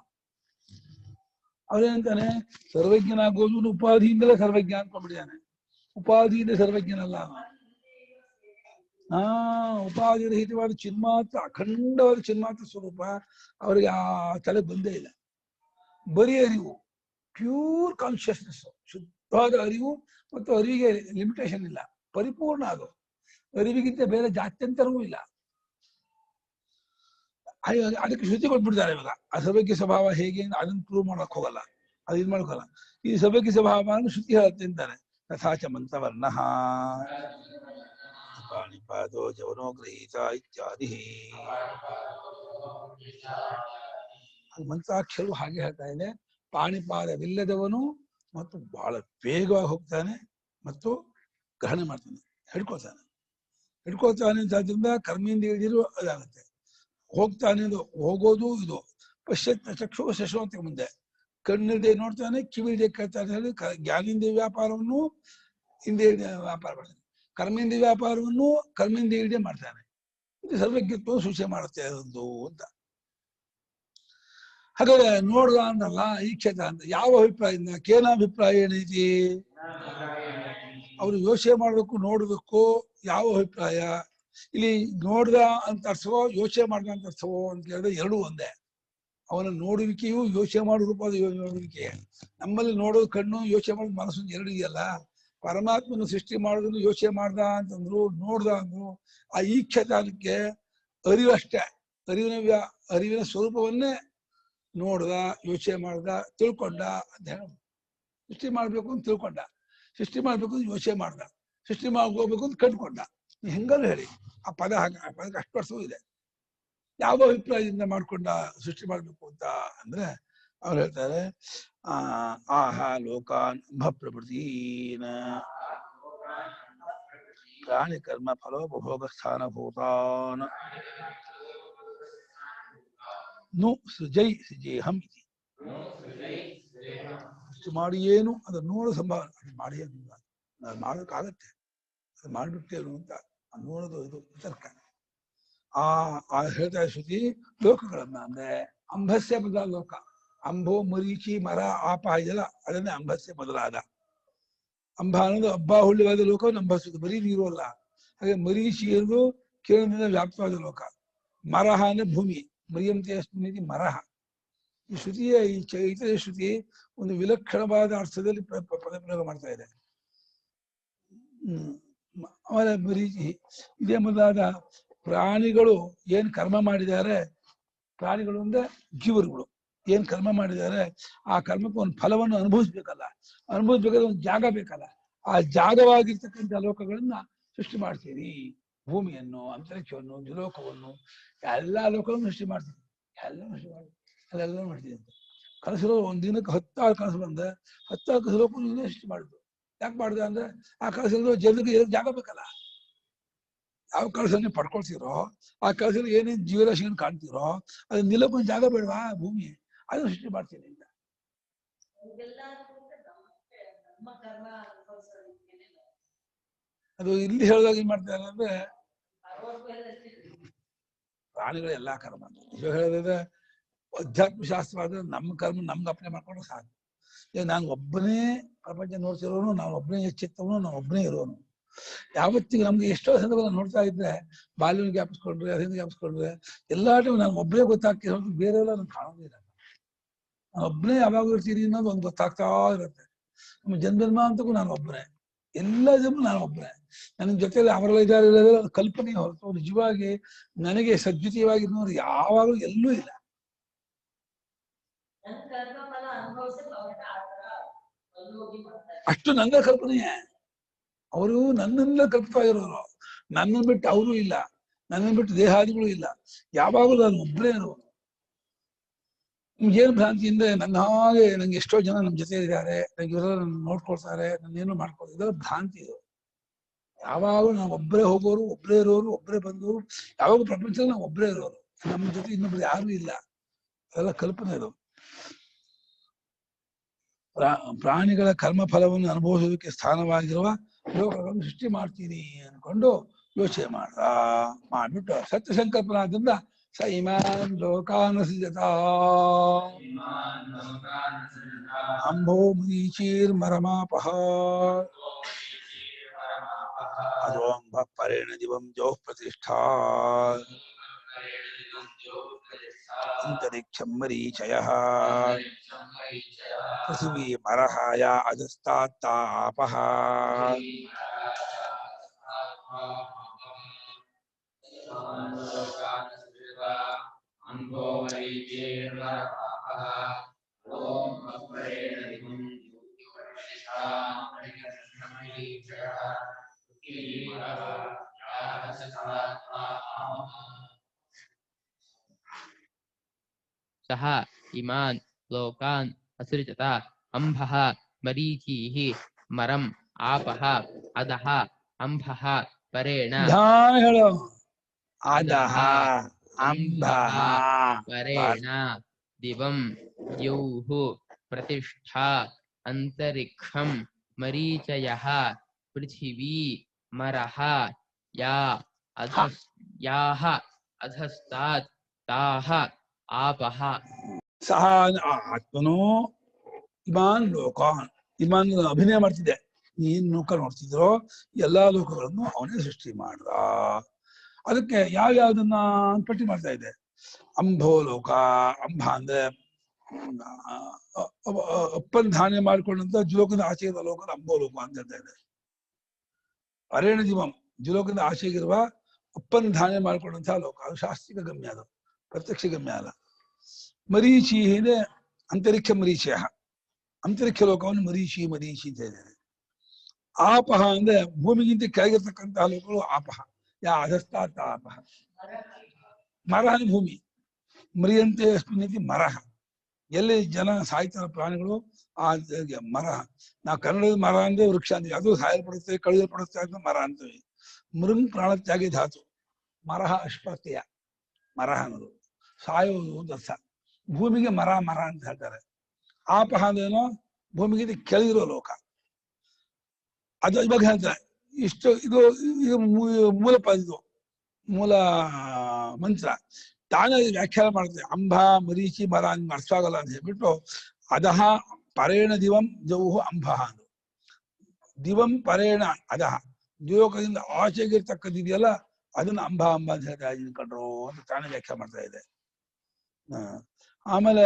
ಅವ್ರೇನಂತಾನೆ ಸರ್ವಜ್ಞನಾಗೋದು ಉಪಾಧಿಯಿಂದಲೇ ಸರ್ವಜ್ಞ ಅನ್ಕೊಂಡ್ಬಿಟ್ಟಿದ್ದಾನೆ. ಉಪಾಧಿಯಿಂದ ಸರ್ವಜ್ಞನಲ್ಲ. ಉಪಾಧಿ ರಹಿತವಾದ ಚಿನ್ಮಾತ್ರ, ಅಖಂಡವಾದ ಚಿನ್ಮಾತ್ರ ಸ್ವರೂಪ ಅವರಿಗೆ ಆ ತಲೆ ಬಂದೇ ಇಲ್ಲ. ಬರೀ ಅರಿವು, ಪ್ಯೂರ್ ಕಾನ್ಶಿಯಸ್ನೆಸ್, ಶುದ್ಧವಾದ ಅರಿವು. ಮತ್ತು ಅರಿವಿಗೆ ಲಿಮಿಟೇಷನ್ ಇಲ್ಲ, ಪರಿಪೂರ್ಣ. ಅದು ಅರಿವಿಗಿಂತ ಬೇರೆ ಜಾತ್ಯಂತರವೂ ಇಲ್ಲ. ಅದಕ್ಕೆ ಶ್ರುತಿ ಕೊಟ್ಬಿಡ್ತಾರೆ ಇವಾಗ. ಆ ಸರ್ವಜ್ಞ ಸ್ವಭಾವ ಹೇಗೆ ಅದನ್ನು ಪ್ರೂವ್ ಮಾಡಕ್ ಹೋಗಲ್ಲ, ಅದು ಇದು ಮಾಡ್ಕೋಲ್ಲ. ಈ ಸರ್ವಜ್ಞ ಸ್ವಭಾವ ಶ್ರುತಿ ಹೇಳುತ್ತೆ ಅಂತಾರೆ. ತಥಾಚ ಮಂತ್ರವರ್ಣ ಪಾಣಿಪಾದೋ ಜವನೋ ಗೃಹೀತ ಇತ್ಯಾದಿ. ಮಂತ್ರಾಕ್ಷರು ಹಾಗೆ ಹೇಳ್ತಾ ಇದೆ. ಪಾಣಿಪಾದವಿಲ್ಲದವನು ಮತ್ತು ಬಹಳ ವೇಗವಾಗಿ ಹೋಗ್ತಾನೆ ಮತ್ತು ಗ್ರಹಣ ಮಾಡ್ತಾನೆ, ಹಿಡ್ಕೊಳ್ತಾನೆ ಅಂತದ್ರಿಂದ ಕರ್ಮೇಂದ್ರಿಯರು ಅದಾಗುತ್ತೆ. ಹೋಗ್ತಾನೆ, ಹೋಗೋದು ಇದು. ಪಶ್ಚಾತ್ ಚಕ್ಷು ಶಶವಂತ ಮುಂದೆ ಕಣ್ಣಿಲ್ದೆ ನೋಡ್ತಾನೆ, ಕಿವಿಲ್ದೆ ಕೇಳ್ತಾನೆ. ಹೇಳಿ ಜ್ಞಾನೇಂದ್ರಿಯ ವ್ಯಾಪಾರವನ್ನು ಇಂದ್ರಿಯ ವ್ಯಾಪಾರ ಮಾಡ್ತಾನೆ, ಕರ್ಮೇಂದ್ರಿಯ ವ್ಯಾಪಾರವನ್ನು ಕರ್ಮೇಂದ್ರಿಯ ಮಾಡ್ತಾನೆ. ಇದು ಸರ್ವಜ್ಞತ್ವ ಸೂಚನೆ ಮಾಡುತ್ತೆ ಅದೊಂದು ಅಂತ. ಹಾಗಾದ್ರೆ ನೋಡ್ದ ಅಂದ್ರಲ್ಲ, ಈಕ್ಷತ ಅಂತ ಯಾವ ಅಭಿಪ್ರಾಯದಿಂದ? ಕೇನಾಭಿಪ್ರಾಯ ಏನೈತಿ? ಅವ್ರು ಯೋಚನೆ ಮಾಡ್ಬೇಕು, ನೋಡ್ಬೇಕು. ಯಾವ ಅಭಿಪ್ರಾಯ? ಇಲ್ಲಿ ನೋಡ್ದ ಅಂತ ಅರ್ಥವೋ ಯೋಚನೆ ಮಾಡ್ದ ಅಂತ ಅರ್ಥವೋ ಅಂತ ಹೇಳಿದ್ರೆ ಎರಡೂ ಒಂದೇ. ಅವನ ನೋಡುವಿಕೆಯು ಯೋಚನೆ ಮಾಡೋ ರೂಪದ ನೋಡುವಿಕೆ. ನಮ್ಮಲ್ಲಿ ನೋಡೋದು ಕಣ್ಣು, ಯೋಚನೆ ಮಾಡೋದು ಮನಸ್ಸು, ಎರಡು ಇದೆಯಲ್ಲ. ಪರಮಾತ್ಮನ ಸೃಷ್ಟಿ ಮಾಡೋದನ್ನು ಯೋಚನೆ ಮಾಡ್ದ ಅಂತಂದ್ರು, ನೋಡ್ದ ಅಂದ್ರು. ಆ ಈಕ್ಷತಾನಕ್ಕೆ ಅರಿವಷ್ಟೇ, ಅರಿವಿನ ಸ್ವರೂಪವನ್ನೇ ನೋಡ್ದ, ಯೋಚನೆ ಮಾಡ್ದ, ತಿಳ್ಕೊಂಡ ಅಂತ ಹೇಳ. ಸೃಷ್ಟಿ ಮಾಡ್ಬೇಕು ಅಂತ ತಿಳ್ಕೊಂಡ, ಸೃಷ್ಟಿ ಮಾಡ್ಬೇಕು ಅಂತ ಯೋಚನೆ ಮಾಡ್ದ, ಸೃಷ್ಟಿ ಮಾಡ್ಕೋಬೇಕು ಅಂತ ಕಂಡುಕೊಂಡ. ಹೆಂಗಲ್ಲ ಹೇಳಿ, ಆ ಪದಕ್ಕೆ ಅಷ್ಟು ಅರ್ಥವೂ ಇದೆ. ಯಾವ ಅಭಿಪ್ರಾಯದಿಂದ ಮಾಡ್ಕೊಂಡ ಸೃಷ್ಟಿ ಮಾಡ್ಬೇಕು ಅಂತ ಅಂದ್ರೆ ಅವ್ರು ಹೇಳ್ತಾರೆ, ಆಹಾ ಲೋಕಾನ್ ಪ್ರಭೃತೀನ ಪ್ರಾಣಿ ಕರ್ಮ ಫಲೋಪಭೋಗ ಸ್ಥಾನಭೂತಾನ್ ನು ಸೃಜೈ ಸೃಜೇಹಂ ಇತಿ. ಸೃಷ್ಟಿ ಮಾಡಿ ಏನು ಅದನ್ನ ನೋಡೋ ಸಂಭಾವನೆ, ಅದು ಮಾಡಿ ಅದು ಮಾಡೋಕ್ಕಾಗತ್ತೆ, ಅದು ಮಾಡಿಬಿಟ್ಟೇನು ಅಂತ ನೋಡೋದು ಇದು ತರ್ಕ. ಹೇಳ್ತಾ ಶ್ರುತಿ ಲೋಕಗಳನ್ನ ಅಂದ್ರೆ ಅಂಬಸ್ಯ ಮೊದಲ ಲೋಕ. ಅಂಬೋ ಮರೀಚಿ ಮರ ಆಪ ಇದೆಲ್ಲ ಅದನ್ನೇ ಅಂಬಸ್ಯ ಮೊದಲಾದ. ಅಂಬ ಅನ್ನೋದು ಹಬ್ಬ ಹುಳ್ಳಿವಾದ ಲೋಕವನ್ನು ಅಂಬಸುದು, ಬರೀ ನೀರು ಅಲ್ಲ. ಹಾಗೆ ಮರೀಚಿ ಎಂದು ಕಿರಣದಿಂದ ವ್ಯಾಪ್ತವಾದ ಲೋಕ. ಮರಹ ಅಂದ್ರೆ ಭೂಮಿ, ಮರಿಯಂತೆ ಅಸ್ಮಿತಿ ಮರಹ. ಈ ಶ್ರುತಿಯ ಈ ಚೈತನ್ಯ ಶ್ರುತಿ ಒಂದು ವಿಲಕ್ಷಣವಾದ ಅರ್ಥದಲ್ಲಿ ಪದಪ್ರಯೋಗ ಮಾಡ್ತಾ ಇದೆ. ಆಮೇಲೆ ಮರೀಚಿ ಇದೇ ಮೊದಲಾದ ಪ್ರಾಣಿಗಳು ಏನ್ ಕರ್ಮ ಮಾಡಿದ್ದಾರೆ, ಪ್ರಾಣಿಗಳು ಅಂದ್ರೆ ಜೀವರುಗಳು ಏನ್ ಕರ್ಮ ಮಾಡಿದ್ದಾರೆ, ಆ ಕರ್ಮಕ್ಕೆ ಒಂದು ಫಲವನ್ನು ಅನುಭವಿಸ್ಬೇಕಾದ್ರೆ ಒಂದು ಜಾಗ ಬೇಕಲ್ಲ. ಆ ಜಾಗವಾಗಿರ್ತಕ್ಕಂಥ ಲೋಕಗಳನ್ನ ಸೃಷ್ಟಿ ಮಾಡ್ತೀರಿ. ಭೂಮಿಯನ್ನು, ಅಂತರಿಕ್ಷವನ್ನು, ದ್ವಿಲೋಕವನ್ನು, ಎಲ್ಲಾ ಲೋಕವನ್ನು ಸೃಷ್ಟಿ ಮಾಡ್ತೀವಿ. ಎಲ್ಲ ಮಾಡ್ತೀವಿ ಅಂತ ಕನಸು. ಒಂದ್ ದಿನಕ್ಕೆ 10 ಕನಸು ಬಂದ್ರೆ 10 ಕನಸು ಲೋಕವನ್ನು ಸೃಷ್ಟಿ ಮಾಡಿದ್ರು. ಯಾಕೆ ಮಾಡಿದೆ ಅಂದ್ರೆ ಆ ಕನಸಲ್ಲಿ ಜನರಿಗೆ ಜಾಗ ಬೇಕಲ್ಲ. ಯಾವ ಕಳಸನ್ನ ಪಡ್ಕೊಳ್ತೀರೋ ಆ ಕಳಸಲ್ಲಿ ಏನೇನು ಜೀವರಾಶಿಯನ್ನು ಕಾಣ್ತೀರೋ ಅದನ್ನ ನಿಲ್ಲಕ್ಕೊಂದು ಜಾಗ ಬೇಡವಾ? ಭೂಮಿ ಅದನ್ನ ಸೃಷ್ಟಿ ಮಾಡ್ತೀನಿ ಅಂತ. ಅದು ಇಲ್ಲಿ ಹೇಳಿದಾಗ ಏನ್ ಮಾಡ್ತಾರೆ ಅಂದ್ರೆ ಪ್ರಾಣಿಗಳು ಎಲ್ಲಾ ಕರ್ಮ. ಇವಾಗ ಹೇಳಿದ್ರೆ ಅಧ್ಯಾತ್ಮ ಶಾಸ್ತ್ರವಾದ್ರೆ ನಮ್ಮ ಕರ್ಮ ನಮ್ಗೆ ಅಪ್ಲೈ ಮಾಡ್ಕೊಂಡು ಸಾಕು. ಈಗ ನಾನು ಒಬ್ಬನೇ ಪ್ರಪಂಚ ನೋಡ್ತಿರೋನು, ನಾನು ಒಬ್ಬನೇ ಎಚ್ಚೆತ್ತವನು, ನಾನು ಒಬ್ಬನೇ ಇರೋನು. ಯಾವತ್ತಿಗೆ ನಮ್ಗೆ ಎಷ್ಟೋ ಸಂದರ್ಭ ನೋಡ್ತಾ ಇದ್ರೆ ಬಾಲ್ಯನ ಜ್ಞಾಪಿಸ್ಕೊಂಡ್ರೆ, ಅದನ್ನ ಜ್ಞಾಪಿಸ್ಕೊಂಡ್ರೆ ಎಲ್ಲಾ ಟೈಮ್ ನಾನು ಒಬ್ಬನೇ ಗೊತ್ತಾಗ್ತಿರೋ, ಬೇರೆಲ್ಲ ನನ್ಗೆ ಕಾಣೋದಿಲ್ಲ. ನಾನು ಒಬ್ಬನೇ ಯಾವಾಗ ಇರ್ತೀನಿ ಅನ್ನೋದು ಒಂದು ಗೊತ್ತಾಗ್ತಾ ಇರುತ್ತೆ. ನಮ್ಮ ಜನ್ಮ ಅಂತಕ್ಕೂ ನಾನು ಒಬ್ಬನೇ, ಎಲ್ಲ ಜನ್ಮ ನಾನು ಒಬ್ಬನೇ. ನನ್ನ ಜೊತೆಲಿ ಅವರೆಲ್ಲ ಇದ್ದಾರೆ, ಅದು ಕಲ್ಪನೆ ಹೊರತು ನಿಜವಾಗಿ ನನಗೆ ಸದ್ವಿತೀಯವಾಗಿರೋರು ಯಾವಾಗಲೂ ಎಲ್ಲೂ ಇಲ್ಲ. ಅಷ್ಟು ನನ್ನ ಕಲ್ಪನೆಯೇ. ಅವರು ನನ್ನಿಂದ ಕಲ್ಪಿತವಾಗಿರೋರು. ನನ್ನನ್ನು ಬಿಟ್ಟು ಅವರು ಇಲ್ಲ, ನನ್ನನ್ನು ಬಿಟ್ಟು ದೇಹಾದಿಗಳು ಇಲ್ಲ. ಯಾವಾಗಲೂ ನಾನು ಒಬ್ಬರೇ ಇರೋರು. ನಿಮ್ಗೇನು ಭ್ರಾಂತಿ ಅಂದ್ರೆ ನನ್ನ ಹಾಗೆ ನಂಗೆ ಎಷ್ಟೋ ಜನ ನಮ್ಮ ಜೊತೆ ಇದ್ದಾರೆ, ನಂಗೆ ಇವರೆಲ್ಲ ನನ್ನ ನೋಡ್ಕೊಳ್ತಾರೆ, ನನ್ನೇನು ಮಾಡ್ಕೊಳ್ತಾರೆ, ಇದೆಲ್ಲ ಭ್ರಾಂತಿ ಇದು. ಯಾವಾಗಲೂ ನಾವು ಒಬ್ಬರೇ ಹೋಗೋರು, ಒಬ್ಬರೇ ಇರೋರು, ಒಬ್ಬರೇ ಬಂದವರು. ಯಾವಾಗ ಪ್ರಪಂಚದಲ್ಲಿ ನಾವು ಒಬ್ಬರೇ ಇರೋರು, ನಮ್ಮ ಜೊತೆ ಇನ್ನೊಬ್ರು ಯಾರು ಇಲ್ಲ. ಅದೆಲ್ಲ ಕಲ್ಪನೆ ಇದು. ಪ್ರಾಣಿಗಳ ಕರ್ಮ ಫಲವನ್ನು ಅನುಭವಿಸೋದಕ್ಕೆ ಸ್ಥಾನವಾಗಿರುವ ಲೋಕಗಳನ್ನು ಸೃಷ್ಟಿ ಮಾಡ್ತೀನಿ ಅನ್ಕೊಂಡು ಯೋಚನೆ ಮಾಡ್ಬಿಟ್ಟು ಸತ್ಯ ಸಂಕಲ್ಪನಾದ್ರಿಂದ ಸ ಇಮಾನ್ ಲೋಕಾನ್ ಸೃಜತ ಅಂಭೋ ಮರೀಚೀರ್ ಮರಮಾಪಹ ಅಜೋಂಭ ಪರೇಣ ದಿವಂ ಜೋಃ ಪ್ರತಿಷ್ಠಾ ಅಂತರಿಕ್ಷಂ ಮರೀಚಯಃ ಪೃಥಿವೀ ಮರಹಾಯ ಅಧಸ್ತಾತ್ ಆಪಃ ಸಹ ಇಮಾನ್ ಲೋಕಾನ್ ಅಸೃಜತ ಅಂಭಃ ಮರೀಚೀಃ ಮರಂ ಆಪಃ ಅಧಃ ಅಂಭಃ ಪರೇಣ ಧ್ಯಾನ ಹೇಳು. ಅಧಃ ಅಂಭಃ ಪರೇಣ ದಿವಂ ಯೌಃ ಪ್ರತಿಷ್ಠಾ ಅಂತರಿಕ್ಷಂ ಮರೀಚಯಃ ಪೃಥಿವೀ ಮರಃ ಯಾಹ ಅಧಸ್ತಾತ್ ತಾಹ ಆಪಃ. ಸಹ ಆತ್ಮನೋ ಇಮಾನ್ ಲೋಕಾನ್, ಇಮಾನ್ ಅಭಿನಯ ಮಾಡ್ತಿದ್ದೆ. ನೀನ್ ಲೋಕ ನೋಡ್ತಿದ್ರೋ ಎಲ್ಲಾ ಲೋಕಗಳನ್ನು ಅವನೇ ಸೃಷ್ಟಿ ಮಾಡ್ದ. ಅದಕ್ಕೆ ಯಾವ್ಯಾವ್ದನ್ನ ಪಟ್ಟಿ ಮಾಡ್ತಾ ಇದೆ. ಅಂಭೋ ಲೋಕ, ಅಂಬ ಅಂದ್ರೆ ಅಪ್ಪನ್ ಮಾಡಿಕೊಂಡಂತ ಜುಲೋಕದ ಆಚೆಗಿರುವ ಲೋಕದ ಅಂಭೋ ಲೋಕ ಅಂತ ಹೇಳ್ತಾ ಇದೆ. ಪರೇಣ ಜೀವಂ, ಜುಲೋಕದ ಆಚೆಗಿರುವ ಅಪ್ಪನ್ ಧಾನ್ಯ ಮಾಡಿಕೊಂಡಂತಹ ಲೋಕ, ಅದು ಶಾಸ್ತ್ರಿಕ ಗಮ್ಯ, ಅದು ಪ್ರತ್ಯಕ್ಷ ಗಮ್ಯ ಅಲ್ಲ. ಮರೀಚಿ ಇದೆ ಅಂತರಿಕ್ಷ ಮರೀಚಿಯ, ಅಂತರಿಕ್ಷ ಲೋಕವನ್ನು ಮರೀಚಿ ಮರೀಚಿ ಅಂತ ಹೇಳಿದ್ದಾರೆ. ಆಪಹ ಅಂದ್ರೆ ಭೂಮಿಗಿಂತ ಕೆಳಗಿರ್ತಕ್ಕಂತಹ ಲೋಕಗಳು ಆಪಹ. ಯಾ ಅಧಸ್ತಾತ್ ಆಪಹ. ಮರಹ ಭೂಮಿ, ಮರಿಯಂತೆ ಅಸ್ಮಿನ್ನತಿ ಮರಹ. ಎಲ್ಲಿ ಜನ ಸಾಯ್ತಾರ ಪ್ರಾಣಿಗಳು ಆ ಮರಹ. ನಾವು ಕನ್ನಡದ ಮರ ಅಂದ್ರೆ ವೃಕ್ಷ ಅಂತೀವಿ, ಅದು ಸಾಯಲ್ಪಡುತ್ತೆ ಕಳೆಯಲ್ಪಡುತ್ತೆ ಅಂತ ಮರ ಅಂತೀವಿ. ಮೃಂಗ್ ಪ್ರಾಣತ್ಯಾಗಿ ಧಾತು, ಮರಹ ಅಶ್ಪತ್ಯ, ಮರಹ ಅನ್ನೋದು ಸಾಯುವುದು ಅಂತ ಅರ್ಥ. ಭೂಮಿಗೆ ಮರ ಮರ ಅಂತ ಹೇಳ್ತಾರೆ. ಆಪಹ ಅಂದ್ರೇನೋ ಭೂಮಿಗೆ ಕೆಳಗಿರೋ ಲೋಕ. ಅದು ಇವಾಗ ಹೇಳ್ತಾರೆ ಇಷ್ಟು. ಇದು ಮೂಲ ಇದು ಮೂಲ ಮಂತ್ರ. ತಾನೇ ವ್ಯಾಖ್ಯಾನ ಮಾಡುತ್ತೆ. ಅಂಬ ಮರೀಚಿ ಮರ ಅಂತ ಅರ್ಥ ಆಗಲ್ಲ ಅಂತ ಹೇಳ್ಬಿಟ್ಟು ಅಧಃ ಪರೇಣ ದಿವಂ ಜೌಹು ಅಂಬಃ ಅಂದ್ರು. ದಿವಂ ಪರೇಣ ಅಧಃ, ದ್ಯೋಕದಿಂದ ಆಚೆಗಿರ್ತಕ್ಕಂಥದ್ದಿದೆಯಲ್ಲ ಅದನ್ನ ಅಂಬ ಅಂಬ ಅಂತ ಹೇಳ್ತಾ ಕಂಡ್ರು ಅಂತ ತಾನೇ ವ್ಯಾಖ್ಯಾನ ಮಾಡ್ತಾ ಇದೆ. ಆಮೇಲೆ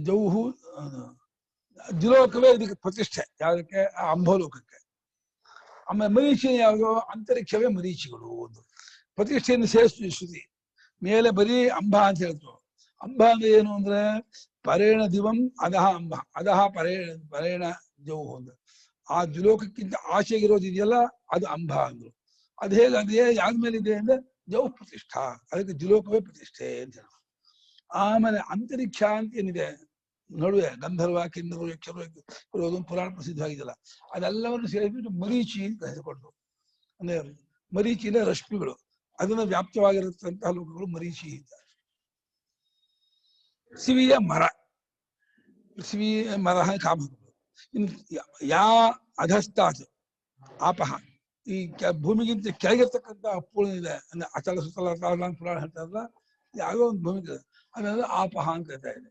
ಜೌಹು ದ್ಯುಲೋಕವೇ ಇದಕ್ಕೆ ಪ್ರತಿಷ್ಠೆ, ಯಾವುದಕ್ಕೆ? ಆ ಅಂಬೋಲೋಕಕ್ಕೆ. ಆಮೇಲೆ ಮರೀಚಿ ಯಾವುದು? ಅಂತರಿಕ್ಷವೇ ಮರೀಚಿಗಳು ಒಂದು ಪ್ರತಿಷ್ಠೆಯನ್ನು ಸೇರಿಸ್ತೀವಿ ಶ್ರುತಿ. ಮೇಲೆ ಬರೀ ಅಂಬ ಅಂತ ಹೇಳ್ತು. ಅಂಬ ಅಂದ್ರೆ ಏನು ಅಂದ್ರೆ ಪರೇಣ ದಿವಂ ಅಧಃ ಅಂಬ, ಅಧಃ ಪರೇಣ ಜೌಹು ಅಂದ್ರೆ ಆ ದ್ಯುಲೋಕಕ್ಕಿಂತ ಆಚೆಗಿರೋದು ಇದೆಯಲ್ಲ ಅದು ಅಂಬ ಅಂದ್ರು. ಅದು ಹೇಗೆ? ಅದೇ ಯಾವ್ದ್ಮೇಲೆ ಇದೆ ಅಂದ್ರೆ ಜೌಹ್ ಪ್ರತಿಷ್ಠಾ, ಅದಕ್ಕೆ ದ್ಯುಲೋಕವೇ ಪ್ರತಿಷ್ಠೆ ಅಂತ ಹೇಳ. ಆಮೇಲೆ ಅಂತರಿಕ್ಷ ಅಂತ ಏನಿದೆ ನಡುವೆ ಗಂಧರ್ವ ಕಿನ್ನರು ಯಕ್ಷರು ಇರೋದು ಪುರಾಣ ಪ್ರಸಿದ್ಧವಾಗಿದೆಯಲ್ಲ, ಅದೆಲ್ಲವನ್ನು ಸೇರಿಬಿಟ್ಟು ಮರೀಚಿ ಅಂತ ಹೆಸರುಕೊಟ್ಟು. ಅಂದ್ರೆ ಮರೀಚಿನ ರಶ್ಮಿಗಳು, ಅದನ್ನ ವ್ಯಾಪ್ತವಾಗಿರತಕ್ಕಂತಹ ಲೋಕಗಳು ಮರೀಚಿ ಅಂತ. ಪೃಥ್ವಿಯ ಮರ, ಪೃಥ್ವಿ ಮರ ಕಾಮಗಳು. ಇನ್ನು ಯಾ ಅಧಸ್ತಾತ್ ಆಪಹ, ಈ ಭೂಮಿಗಿಂತ ಕೆಳಗಿರ್ತಕ್ಕಂಥ ಅಪ್ಪುಳು ಇದೆ ಅಂದ್ರೆ ಅಚಲ ಸುತ್ತಲ ಪುರಾಣ ಹೇಳ್ತಾರಲ್ಲ, ಯಾವುದೋ ಒಂದು ಭೂಮಿ ಅದೆಲ್ಲ ಆಪಹ ಅಂತ ಹೇಳ್ತಾ ಇದೆ.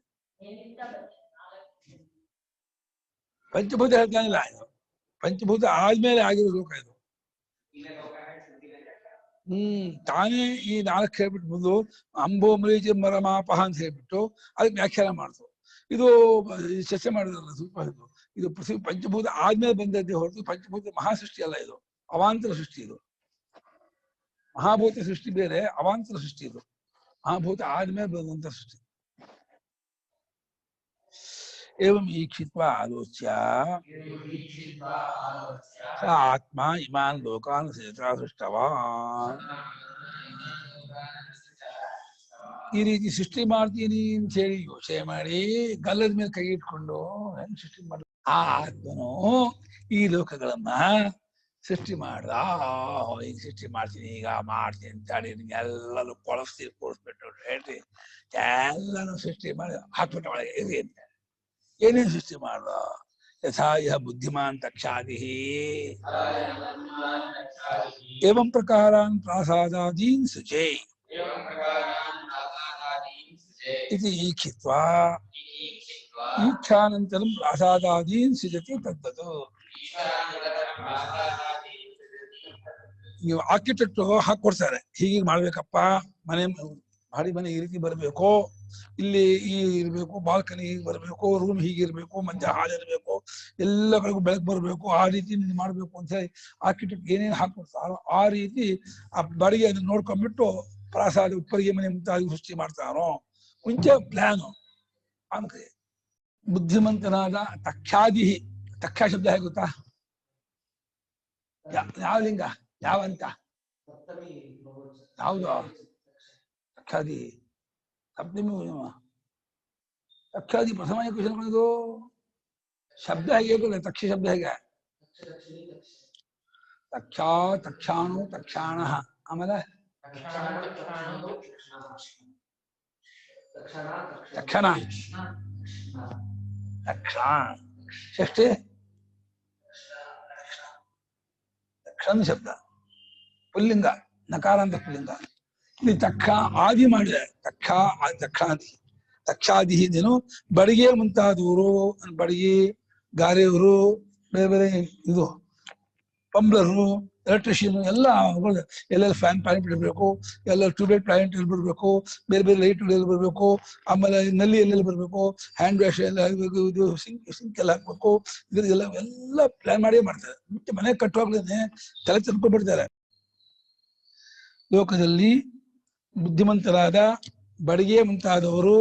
ಪಂಚಭೂತ ಹೇಳ್ತಾನಿಲ್ಲ, ಇದು ಪಂಚಭೂತ ಆದ್ಮೇಲೆ ಆಗಿರೋ ಲೋಕ ಇದು. ತಾನೇ ಈ ನಾಲ್ಕು ಹೇಳ್ಬಿಟ್ಟು ಬಂದು ಅಂಬೋ ಮರೀಚಿ ಮರ ಮಾಪಹ ಅಂತ ಹೇಳ್ಬಿಟ್ಟು ಅದಕ್ಕೆ ವ್ಯಾಖ್ಯಾನ ಮಾಡ್ತು. ಇದು ಚರ್ಚೆ ಮಾಡಿದ್ರಲ್ಲ ಸ್ವಲ್ಪ. ಇದು ಪೃಥ್ವಿ ಪಂಚಭೂತ ಆದ್ಮೇಲೆ ಬಂದದ್ದೇ ಹೊರತು ಪಂಚಭೂತ ಮಹಾಸೃಷ್ಟಿ ಅಲ್ಲ, ಇದು ಅವಾಂತರ ಸೃಷ್ಟಿ. ಇದು ಮಹಾಭೂತ ಸೃಷ್ಟಿ ಬೇರೆ, ಅವಾಂತರ ಸೃಷ್ಟಿ ಇದು. ಮಹಾಭೂತ ಆದ್ಮೇಲೆ ಬಂದಂತ ಸೃಷ್ಟಿ. एवम् ईक्षित्वा आलोच्य स आत्मा इमान् लोकान् सृष्टवान् ಈ ರೀತಿ ಸೃಷ್ಟಿ ಮಾಡ್ತೀನಿ ಅಂತ ಹೇಳಿ ಯೋಚನೆ ಮಾಡಿ ಗಲ್ಲದ ಮೇಲೆ ಕೈ ಇಟ್ಕೊಂಡು ಹೆಂಗ್ ಸೃಷ್ಟಿ ಮಾಡ ಆ ಆತ್ಮನು ಈ ಲೋಕಗಳನ್ನ ಸೃಷ್ಟಿ ಮಾಡ್ದ. ಈಗ ಸೃಷ್ಟಿ ಮಾಡ್ತೀನಿ, ಈಗ ಮಾಡ್ತೀನಿ ಅಂತಾಡಿ ಎಲ್ಲರೂ ಕೊಳಸ್ತಿ ಕೂರಿಸ್ಬಿಟ್ಟು ಹೇಳ್ರಿ ಎಲ್ಲಾನು ಸೃಷ್ಟಿ ಮಾಡಿ ಹಾಕ್ಬಿಟ್ಟ ಒಳಗೆ ಇರಿ ಅಂತ. ಏನೇನು ಸೃಷ್ಟಿ ಮಾಡ್ದ? ಯಥಾ ಯಹ ಬುದ್ಧಿಮಾನ್ ತಕ್ಷಾದಿ ಏವಂ ಪ್ರಕಾರಾನ್ ಪ್ರಾಸಾದಾದೀನ್ ಸುಜೇ इति ईक्षित्वा ईक्षानन्तरं प्रासादादीन् सृजति तद्वत्. ನೀವು ಆರ್ಕಿಟೆಕ್ಟ್ ಹಾಕೊಡ್ತಾರೆ, ಹೀಗೆ ಮಾಡ್ಬೇಕಪ್ಪ, ಮನೆ ಈ ರೀತಿ ಬರಬೇಕು, ಇಲ್ಲಿ ಈ ಇರಬೇಕು, ಬಾಲ್ಕನಿ ಹೀಗೆ ಬರಬೇಕು, ರೂಮ್ ಹೀಗಿರ್ಬೇಕು, ಮಧ್ಯ ಹಾಲ್ ಇರಬೇಕು, ಎಲ್ಲ ಕಡೆಗೂ ಬೆಳಕು ಬರಬೇಕು, ಆ ರೀತಿ ನೀವು ಮಾಡ್ಬೇಕು ಅಂತ ಹೇಳಿ ಆರ್ಕಿಟೆಕ್ಟ್ ಏನೇನು ಹಾಕೊಡ್ತಾರೋ ಆ ರೀತಿ ಆ ಬಾಡಿಗೆ ಅದನ್ನ ನೋಡ್ಕೊಂಡ್ಬಿಟ್ಟು ಪ್ರಾಸಾದ ಉಪ್ಪರಿಗೆ ಮನೆ ಮುಂತಾಗಿ ಸೃಷ್ಟಿ ಮಾಡ್ತಾರೋ ಮುಂಚೆ ಪ್ಲಾನು. ಆಮೇಲೆ ಬುದ್ಧಿಮಂತನಾದ ತಕ್ಷಾದಿ, ತಕ್ಷ ಶಬ್ದ ಹೇಗೆ ಗೊತ್ತಾ? ಯಾವ ಲಿಂಗ, ಯಾವ ಅಂತ ಯಾವುದು? ತಕ್ಷಾದಿ ಸಪ್ತಮಿ. ತಕ್ಷಾದಿ ಪ್ರಥಮ ಕ್ವಶನ್ ಮಾಡೋದು ಶಬ್ದ ಹೇಗೆ? ತಕ್ಷ ಶಬ್ದ ಹೇಗೆ? ತಕ್ಷಾ, ತಕ್ಷಾಣು, ತಕ್ಷಾಣ, ಆಮೇಲೆ ತಕ್ಷಣ, ತಕ್ಷಣ ಷಷ್ಠಿ ತಕ್ಷಣ ಶಬ್ದ ಪುಲ್ಲಿಂಗ, ನಕಾರಾಂತ ಪುಲ್ಲಿಂಗ. ಇಲ್ಲಿ ತಕ್ಷ ಆದಿ ಮಾಡಿದೆ, ತಕ್ಷ ತಕ್ಷಾದಿ, ತಕ್ಷಾದಿ ಇದೇನು ಬಡಿಗೆ ಮುಂತಾದವರು, ಬಡಿಗೆ ಗಾರೆಯವರು, ಬೇರೆ ಬೇರೆ ಇದು ಪಂಬ್ಲರು, ಎಲೆಕ್ಟ್ರಿಷಿಯನ್ ಎಲ್ಲ ಎಲ್ಲೆಲ್ಲಿ ಫ್ಯಾನ್ ಪ್ಲಾಂಟ್ ಇರಬೇಕು, ಎಲ್ಲ ಟ್ಯೂಬ್ಲೈಟ್ ಪ್ಲಾಂಟ್ ಎಲ್ಲಿ ಬರಬೇಕು, ಬೇರೆ ಬೇರೆ ಲೈಟ್ ಎಲ್ಲಿ ಬರಬೇಕು, ಆಮೇಲೆ ನಲ್ಲಿ ಎಲ್ಲೆಲ್ಲಿ ಬರಬೇಕು, ಹ್ಯಾಂಡ್ ವಾಶ್ ಎಲ್ಲ ಆಗಬೇಕು, ಇದು ಸಿಂಕ್ ಎಲ್ಲ ಹಾಕ್ಬೇಕು, ಇದ್ರದೆಲ್ಲ ಎಲ್ಲ ಪ್ಲಾನ್ ಮಾಡಿ ಮಾಡ್ತಾರೆ. ಮತ್ತೆ ಮನೆ ಕಟ್ಟುವಾಗ್ಲೇನೆ ತಲೆ ತಿಳ್ಕೊಂಡ್ಬಿಡ್ತಾರೆ. ಲೋಕದಲ್ಲಿ ಬುದ್ಧಿಮಂತರಾದ ಬಡಿಗೆ ಮುಂತಾದವರು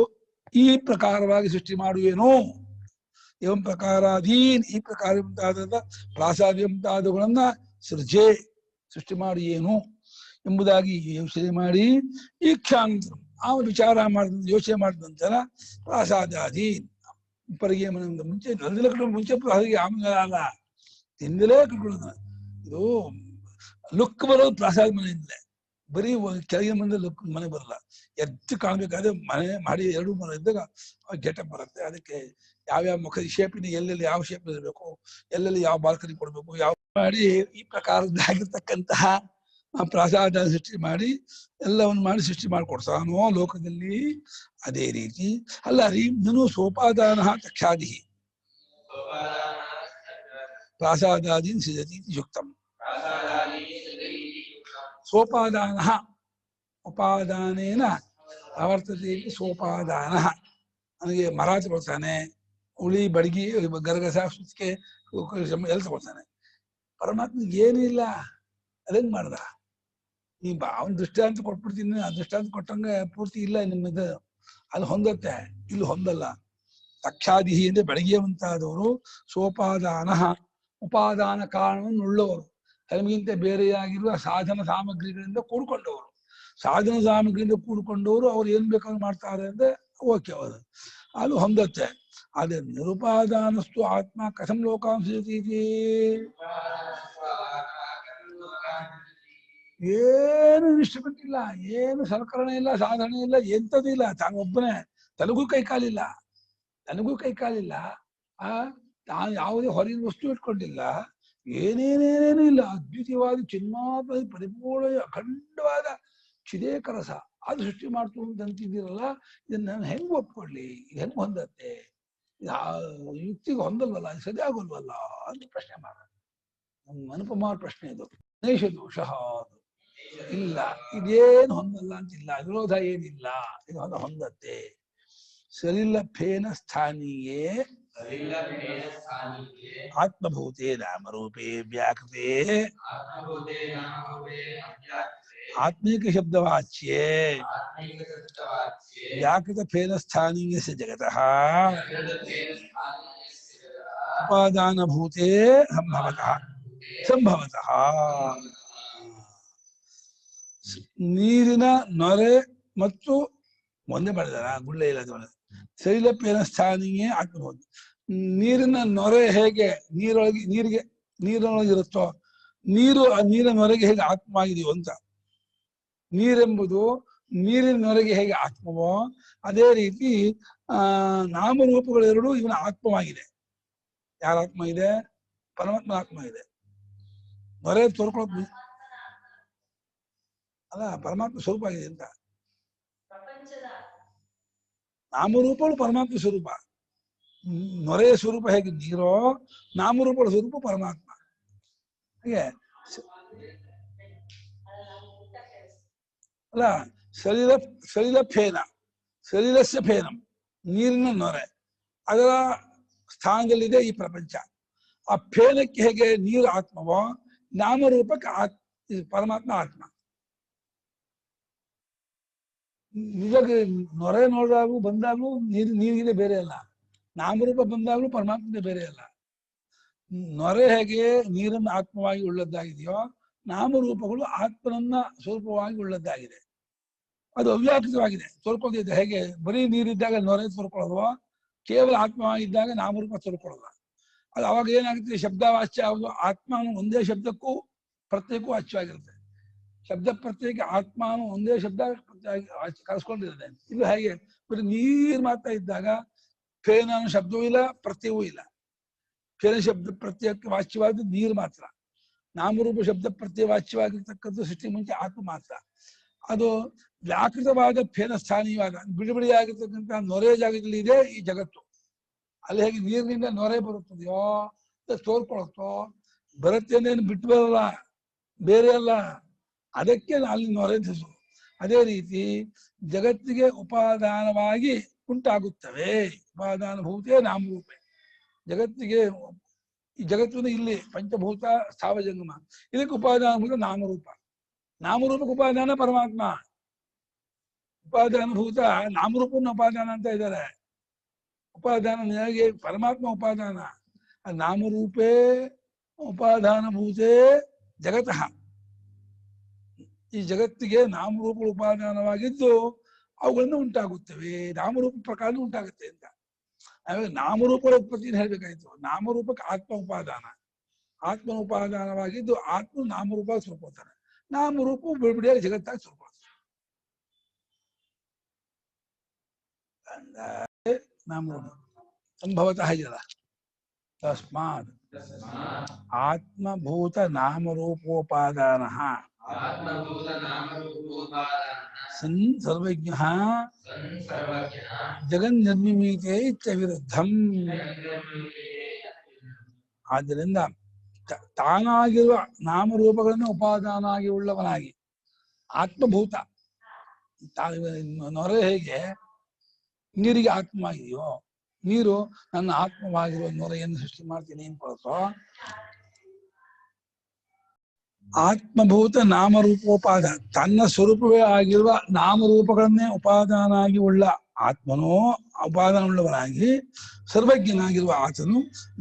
ಈ ಪ್ರಕಾರವಾಗಿ ಸೃಷ್ಟಿ ಮಾಡುವೇನೋ, ಏವಂ ಪ್ರಕಾರಾದೀನ್, ಈ ಪ್ರಕಾರ ಮುಂತಾದ ಪ್ರಾಸಾದ್ಯ ಮುಂತಾದವುಗಳನ್ನ ಸೃಜೆ ಸೃಷ್ಟಿ ಮಾಡಿ ಏನು ಎಂಬುದಾಗಿ ಯೋಚನೆ ಮಾಡಿ ಈಕ್ಷಾಂತರ ಅವನು ವಿಚಾರ ಮಾಡಿದ ಯೋಚನೆ ಮಾಡಿದ ನಂತರ ಪ್ರಾಸಾದಾದೀನ್ ಉಪ್ಪರಿಗೆ ಮನೆಯಿಂದ ಮುಂಚೆ ನದಿಲ ಕಟ್ಟೋದು ಮುಂಚೆ ಪ್ರಾಸಾದಿಗೆ ಆಮೇಲೆ ಅಲ್ಲ, ತಿಂದಲೇ ಕಟ್ಕೊಳ್ಳೋದು. ಇದು ಲುಕ್ ಬರೋದು ಪ್ರಾಸಾದ ಮನೆಯಿಂದಲೇ, ಬರೀ ಕೆಳಗಿನ ಮನೆ ಲುಕ್ ಮನೆ ಬರಲ್ಲ. ಎದ್ದು ಕಾಣ್ಬೇಕಾದ್ರೆ ಮನೆ ಮಾಡಿ ಎರಡು ಮನೆ ಇದ್ದಾಗ ಗೆಟಪ್ ಬರುತ್ತೆ. ಅದಕ್ಕೆ ಯಾವ್ಯಾವ ಮುಖದ ಶೇಪಿನ ಎಲ್ಲೆಲ್ಲಿ ಯಾವ ಶೇಪ್ ಇರಬೇಕು, ಎಲ್ಲೆಲ್ಲಿ ಯಾವ ಬಾಲ್ಕನಿ ಕೊಡ್ಬೇಕು, ಯಾವ ಮಾಡಿ ಈ ಪ್ರಕಾರದ್ದಾಗಿರ್ತಕ್ಕಂತಹ ಪ್ರಾಸಾದ ಸೃಷ್ಟಿ ಮಾಡಿ ಎಲ್ಲವನ್ನು ಮಾಡಿ ಸೃಷ್ಟಿ ಮಾಡಿಕೊಡ್ತಾನೋ ಲೋಕದಲ್ಲಿ. ಅದೇ ರೀತಿ ಅಲ್ಲ ರೀ, ನನು ಸೋಪಾದಾನ ತಕ್ಷಾದಿ ಪ್ರಾಸಾದಾದೀನ್ ಸೃಜತಿ ಯುಕ್ತಂ. ಸೋಪಾದಾನ ಉಪಾದಾನೇನ ಆವರ್ತತೆ. ಸೋಪಾದಾನ ನನಗೆ ಮರ ತಗೊಳ್ತಾನೆ, ಉಳಿ ಬಡಗಿ ಗರಗಸ ಸುತ್ತಿಗೆ ಎಲ್ಲ ತಗೊಳ್ತಾನೆ. ಪರಮಾತ್ಮ ಏನಿಲ್ಲ, ಅದೇನ್ ಮಾಡ್ದ? ನೀ ಅವನ್ ದೃಷ್ಟಾಂತ ಕೊಟ್ಬಿಡ್ತೀನಿ, ಆ ದೃಷ್ಟಾಂತ ಕೊಟ್ಟಂಗೆ ಪೂರ್ತಿ ಇಲ್ಲ ನಿಮ್ಮದು, ಅದು ಹೊಂದತ್ತೆ, ಇಲ್ಲಿ ಹೊಂದಲ್ಲ. ತಕ್ಷಾದಿ ಅಂದ್ರೆ ಬೆಳಗ್ಗೆ ಮುಂತಾದವರು ಸೋಪಾದಾನ ಉಪಾದಾನ ಕಾರಣವನ್ನು ಉಳ್ಳವರು, ನಮಗಿಂತ ಬೇರೆಯಾಗಿರುವ ಸಾಧನ ಸಾಮಗ್ರಿಗಳಿಂದ ಕೂಡ್ಕೊಂಡವರು. ಸಾಧನ ಸಾಮಗ್ರಿಯಿಂದ ಕೂಡ್ಕೊಂಡವರು ಅವ್ರು ಏನ್ ಬೇಕಾದ್ರೂ ಮಾಡ್ತಾರೆ ಅಂದ್ರೆ ಓಕೆ, ಅವರು ಅದು ಹೊಂದತ್ತೆ. ಆದ್ರೆ ನಿರುಪಾದಾನಸ್ತು ಆತ್ಮ ಕಥಂ ಲೋಕಾಂಶತಿ, ಏನು ಇನ್ಸ್ಟ್ರೂಮೆಂಟ್ ಇಲ್ಲ, ಏನು ಸಲಕರಣೆ ಇಲ್ಲ, ಸಾಧನೆ ಇಲ್ಲ, ಎಂಥದ್ದು ಇಲ್ಲ. ತಾನೊಬ್ಬನೇ, ತನಗೂ ಕೈಕಾಲಿಲ್ಲ, ತಾನು ಯಾವುದೇ ಹೊರಗಿನ ವಸ್ತು ಇಟ್ಕೊಂಡಿಲ್ಲ, ಏನೇನೇನೇನು ಇಲ್ಲ. ಅದ್ವಿತೀಯವಾದ ಚಿನ್ಮಾತ್ರ ಪರಿಪೂರ್ಣ ಅಖಂಡವಾದ ಚಿದೇಕರಸ ಅದು ಸೃಷ್ಟಿ ಮಾಡ್ತು ಅಂತಿದ್ದೀರಲ್ಲ, ಇದನ್ನ ನಾನು ಹೆಂಗ್ ಒಪ್ಕೊಳ್ಳಿ, ಇದು ಹೆಂಗ್ ಹೊಂದತ್ತೆ? ಯುಕ್ತಿಗೆ ಹೊಂದಲ್ವಲ್ಲ, ಇದು ಸರಿ ಆಗೋಲ್ವಲ್ಲ ಅಂತ ಪ್ರಶ್ನೆ ಮಾಡ. ನಮ್ಮ ಅನುಪಮಾನ ಪ್ರಶ್ನೆ ಇದು. ನೈಷ ದೋಷ ಅದು ಇಲ್ಲ, ಇದೇನು ಹೊಂದಲ್ಲ ಅಂತಿಲ್ಲ, ವಿರೋಧ ಏನಿಲ್ಲ, ಇದು ಹೊಂದತ್ತೆ. ಸಲಿಲಫೇನ ಸ್ಥಾನೀಯೇ ಆತ್ಮಭೂತೆ ನಾಮರೂಪೇ ವ್ಯಾಕೃತೆ ಆತ್ಮೀಕ ಶಬ್ದವಾಚ್ಯೇ ವ್ಯಾಕೃತ ಫೇನ ಸ್ಥಾನೀಯಸ್ಯ ಜಗತಃ ಉಪಾದಾನಭೂತೇ ಸಂಭವತಃ ನೀರಿನ ನೊರೆ ಮತ್ತು ಒಂದೇ ಮಾಡಿದಾರ ಗುಳ್ಳೆ ಇಲ್ಲ ಶೈಲಪೇನ ಸ್ಥಾನೀಯೇ ಆತ್ಮಭೂತ. ನೀರಿನ ನೊರೆ ಹೇಗೆ ನೀರೊಳಗಿರುತ್ತೋ ನೀರು ಆ ನೀರಿನ ನೊರೆಗೆ ಹೇಗೆ ಆತ್ಮ ಆಗಿದೆಯೋ ಅಂತ, ನೀರೆಂಬುದು ನೀರಿನ ನೊರೆಗೆ ಹೇಗೆ ಆತ್ಮವೋ ಅದೇ ರೀತಿ ನಾಮರೂಪಗಳೆರಡು ಇವನ ಆತ್ಮವಾಗಿದೆ. ಯಾರ ಆತ್ಮ ಇದೆ? ಪರಮಾತ್ಮ ಆತ್ಮ ಇದೆ. ನೊರೆ ತೋರ್ಕೊಳ್ಳೋದು ಅಲ್ಲ, ಪರಮಾತ್ಮ ಸ್ವರೂಪ ಆಗಿದೆ ಅಂತ. ನಾಮರೂಪಗಳು ಪರಮಾತ್ಮ ಸ್ವರೂಪ. ನೊರೆಯ ಸ್ವರೂಪ ಹೇಗೆ ನೀರೋ, ನಾಮರೂಪಗಳ ಸ್ವರೂಪ ಪರಮಾತ್ಮ. ಹಾಗೆ ಅಲ್ಲ, ಸಲಿಲ ಫೇನ, ಸಲಿಲಸ್ಯ ಫೇನಂ, ನೀರಿನ ನೊರೆ, ಅದರ ಸ್ಥಾನದಲ್ಲಿದೆ ಈ ಪ್ರಪಂಚ. ಆ ಫೇನಕ್ಕೆ ಹೇಗೆ ನೀರು ಆತ್ಮವೋ, ನಾಮರೂಪಕ್ಕೆ ಪರಮಾತ್ಮ ಆತ್ಮ. ನಿಜ ನೊರೆ ನೋಡಿದಾಗೂ ಬಂದಾಗ್ಲೂ ನೀರಿಗಿದೆ ಬೇರೆ ಅಲ್ಲ, ನಾಮರೂಪ ಬಂದಾಗ್ಲೂ ಪರಮಾತ್ಮನೇ ಬೇರೆ ಅಲ್ಲ. ನೊರೆ ಹೇಗೆ ನೀರನ್ನು ಆತ್ಮವಾಗಿ ಉಳ್ಳದ್ದಾಗಿದೆಯೋ, ನಾಮರೂಪಗಳು ಆತ್ಮನನ್ನ ಸ್ವರೂಪವಾಗಿ ಉಳ್ಳದ್ದಾಗಿದೆ. ಅದು ಅವ್ಯಾಕೃತವಾಗಿದೆ, ತೋರ್ಕೊಳ್ಳೋದಿದೆ. ಹೇಗೆ ಬರೀ ನೀರಿದ್ದಾಗ ನೊರೆ ತೋರ್ಕೊಳ್ಳೋದು, ಕೇವಲ ಆತ್ಮವಾಗಿದ್ದಾಗ ನಾಮರೂಪ ತೋರ್ಕೊಳ್ಳೋದು. ಅದು ಅವಾಗ ಏನಾಗುತ್ತೆ? ಶಬ್ದವಾಚ್ಯ ಯಾವುದು? ಆತ್ಮನು ಒಂದೇ ಶಬ್ದಕ್ಕೂ ಪ್ರತ್ಯೇಕಕ್ಕೂ ವಾಚ್ಯವಾಗಿರುತ್ತೆ. ಶಬ್ದ ಪ್ರತ್ಯೇಕ ಆತ್ಮನು ಒಂದೇ ಶಬ್ದ ಕರೆಸ್ಕೊಂಡಿರುತ್ತೆ. ಇದು ಹೇಗೆ ಬರೀ ನೀರು ಮಾತ್ರ ಇದ್ದಾಗ ಫೇನ ಶಬ್ದವೂ ಇಲ್ಲ, ಪ್ರತ್ಯವೂ ಇಲ್ಲ. ಫೇನ ಶಬ್ದ ಪ್ರತ್ಯೇಕ ವಾಚ್ಯವಾದ ನೀರು ಮಾತ್ರ. ನಾಮರೂಪ ಶಬ್ದ ಪ್ರತ್ಯಯ ವಾಚ್ಯವಾಗಿರ್ತಕ್ಕಂಥ ಸೃಷ್ಟಿ ಮುಂಚೆ ಆತ್ಮ ಮಾತ್ರ. ಅದು ವ್ಯಾಕೃತವಾದ ಫೇನ ಸ್ಥಾನೀಯವಾದ ಬಿಡಿಬಿಡಿಯಾಗಿರ್ತಕ್ಕಂಥ ನೊರೆ ಜಾಗದಲ್ಲಿ ಇದೆ ಈ ಜಗತ್ತು. ಅಲ್ಲಿ ಹೇಗೆ ನೀರಿನಿಂದ ನೊರೆ ಬರುತ್ತದೆಯೋ, ತೋರ್ಕೊಳತ್ತೋ, ಬರುತ್ತೆ ಅಂದೇನು ಬಿಟ್ಟು ಬರಲ್ಲ, ಬೇರೆ ಅಲ್ಲ, ಅದಕ್ಕೆ ಅಲ್ಲಿ ನೊರೆ ಹೆಸರು. ಅದೇ ರೀತಿ ಜಗತ್ತಿಗೆ ಉಪಾದಾನವಾಗಿ ಉಂಟಾಗುತ್ತವೆ. ಉಪಾದಾನಭೂತೇ ನಾಮರೂಪೆ. ಜಗತ್ತಿಗೆ ಈ ಜಗತ್ತಿನ ಇಲ್ಲಿ ಪಂಚಭೂತ ಸ್ಥಾವಜಂಗಮ, ಇದಕ್ಕೆ ಉಪಾದಾನಭೂತ ನಾಮರೂಪ. ನಾಮರೂಪಕ್ಕೆ ಉಪಾದಾನ ಪರಮಾತ್ಮ. ಉಪಾದಾನಭೂತ ನಾಮರೂಪನ ಉಪಾದಾನ ಅಂತ ಇದ್ದಾರೆ. ಉಪಾದಾನ ಹೇಗೆ? ಪರಮಾತ್ಮ ಉಪಾದಾನ. ನಾಮರೂಪೇ ಉಪಾದಾನಭೂತೇ ಜಗತಃ. ಈ ಜಗತ್ತಿಗೆ ನಾಮರೂಪಗಳು ಉಪಾದಾನವಾಗಿದ್ದು ಅವುಗಳನ್ನು ಉಂಟಾಗುತ್ತವೆ. ನಾಮರೂಪ ಪ್ರಕಾರ ಉಂಟಾಗುತ್ತೆ ಅಂತ. ಆಮೇಲೆ ನಾಮರೂಪಗಳ ಉತ್ಪತ್ತಿನ ಹೇಳ್ಬೇಕಾಯ್ತು. ನಾಮರೂಪಕ್ಕೆ ಆತ್ಮ ಉಪಾದಾನ, ಆತ್ಮ ಉಪಾದಾನವಾಗಿದ್ದು ಆತ್ಮ ನಾಮರೂಪ ಸ್ವರೂಪತಾನೆ. ನಾಮರೂಪ ಬಿಡಿಬಿಡಿಯಾಗಿ ಜಗತ್ತಾಗಿ ಸ್ವರೂಪ. ನಾಮರೂಪ ಸಂಭವತಃ ಇದೆಯಲ್ಲ. ತಸ್ಮಾತ್ ಆತ್ಮಭೂತ ನಾಮರೂಪೋಪಾದಾನ ಸನ್ ಸರ್ವಜ್ಞ ಜಗನ್ನಿರ್ಮಿಮೀತೆ ಇತ್ಯವಿರುದ್ಧಂ. ಆದ್ದರಿಂದ ತಾನಾಗಿರುವ ನಾಮರೂಪಗಳನ್ನು ಉಪಾದಾನ ಆಗಿ ಉಳ್ಳವನಾಗಿ ಆತ್ಮಭೂತ. ನೊರೆ ಹೇಗೆ ನೀರಿಗೆ ಆತ್ಮವಾಗಿದೆಯೋ, ನೀರು ನನ್ನ ಆತ್ಮವಾಗಿರುವ ನೊರೆಯನ್ನು ಸೃಷ್ಟಿ ಮಾಡ್ತೀನಿ ಅನ್ಕೊಳ್ತೋ, ಆತ್ಮಭೂತ ನಾಮರೂಪೋಪಾದ ತನ್ನ ಸ್ವರೂಪವೇ ಆಗಿರುವ ನಾಮರೂಪಗಳನ್ನೇ ಉಪಾದಾನ ಆಗಿ ಉಳ್ಳ ಆತ್ಮನೋ ಉಪಾದಾನ ಉಳ್ಳವನಾಗಿ ಸರ್ವಜ್ಞನಾಗಿರುವ ಆತನು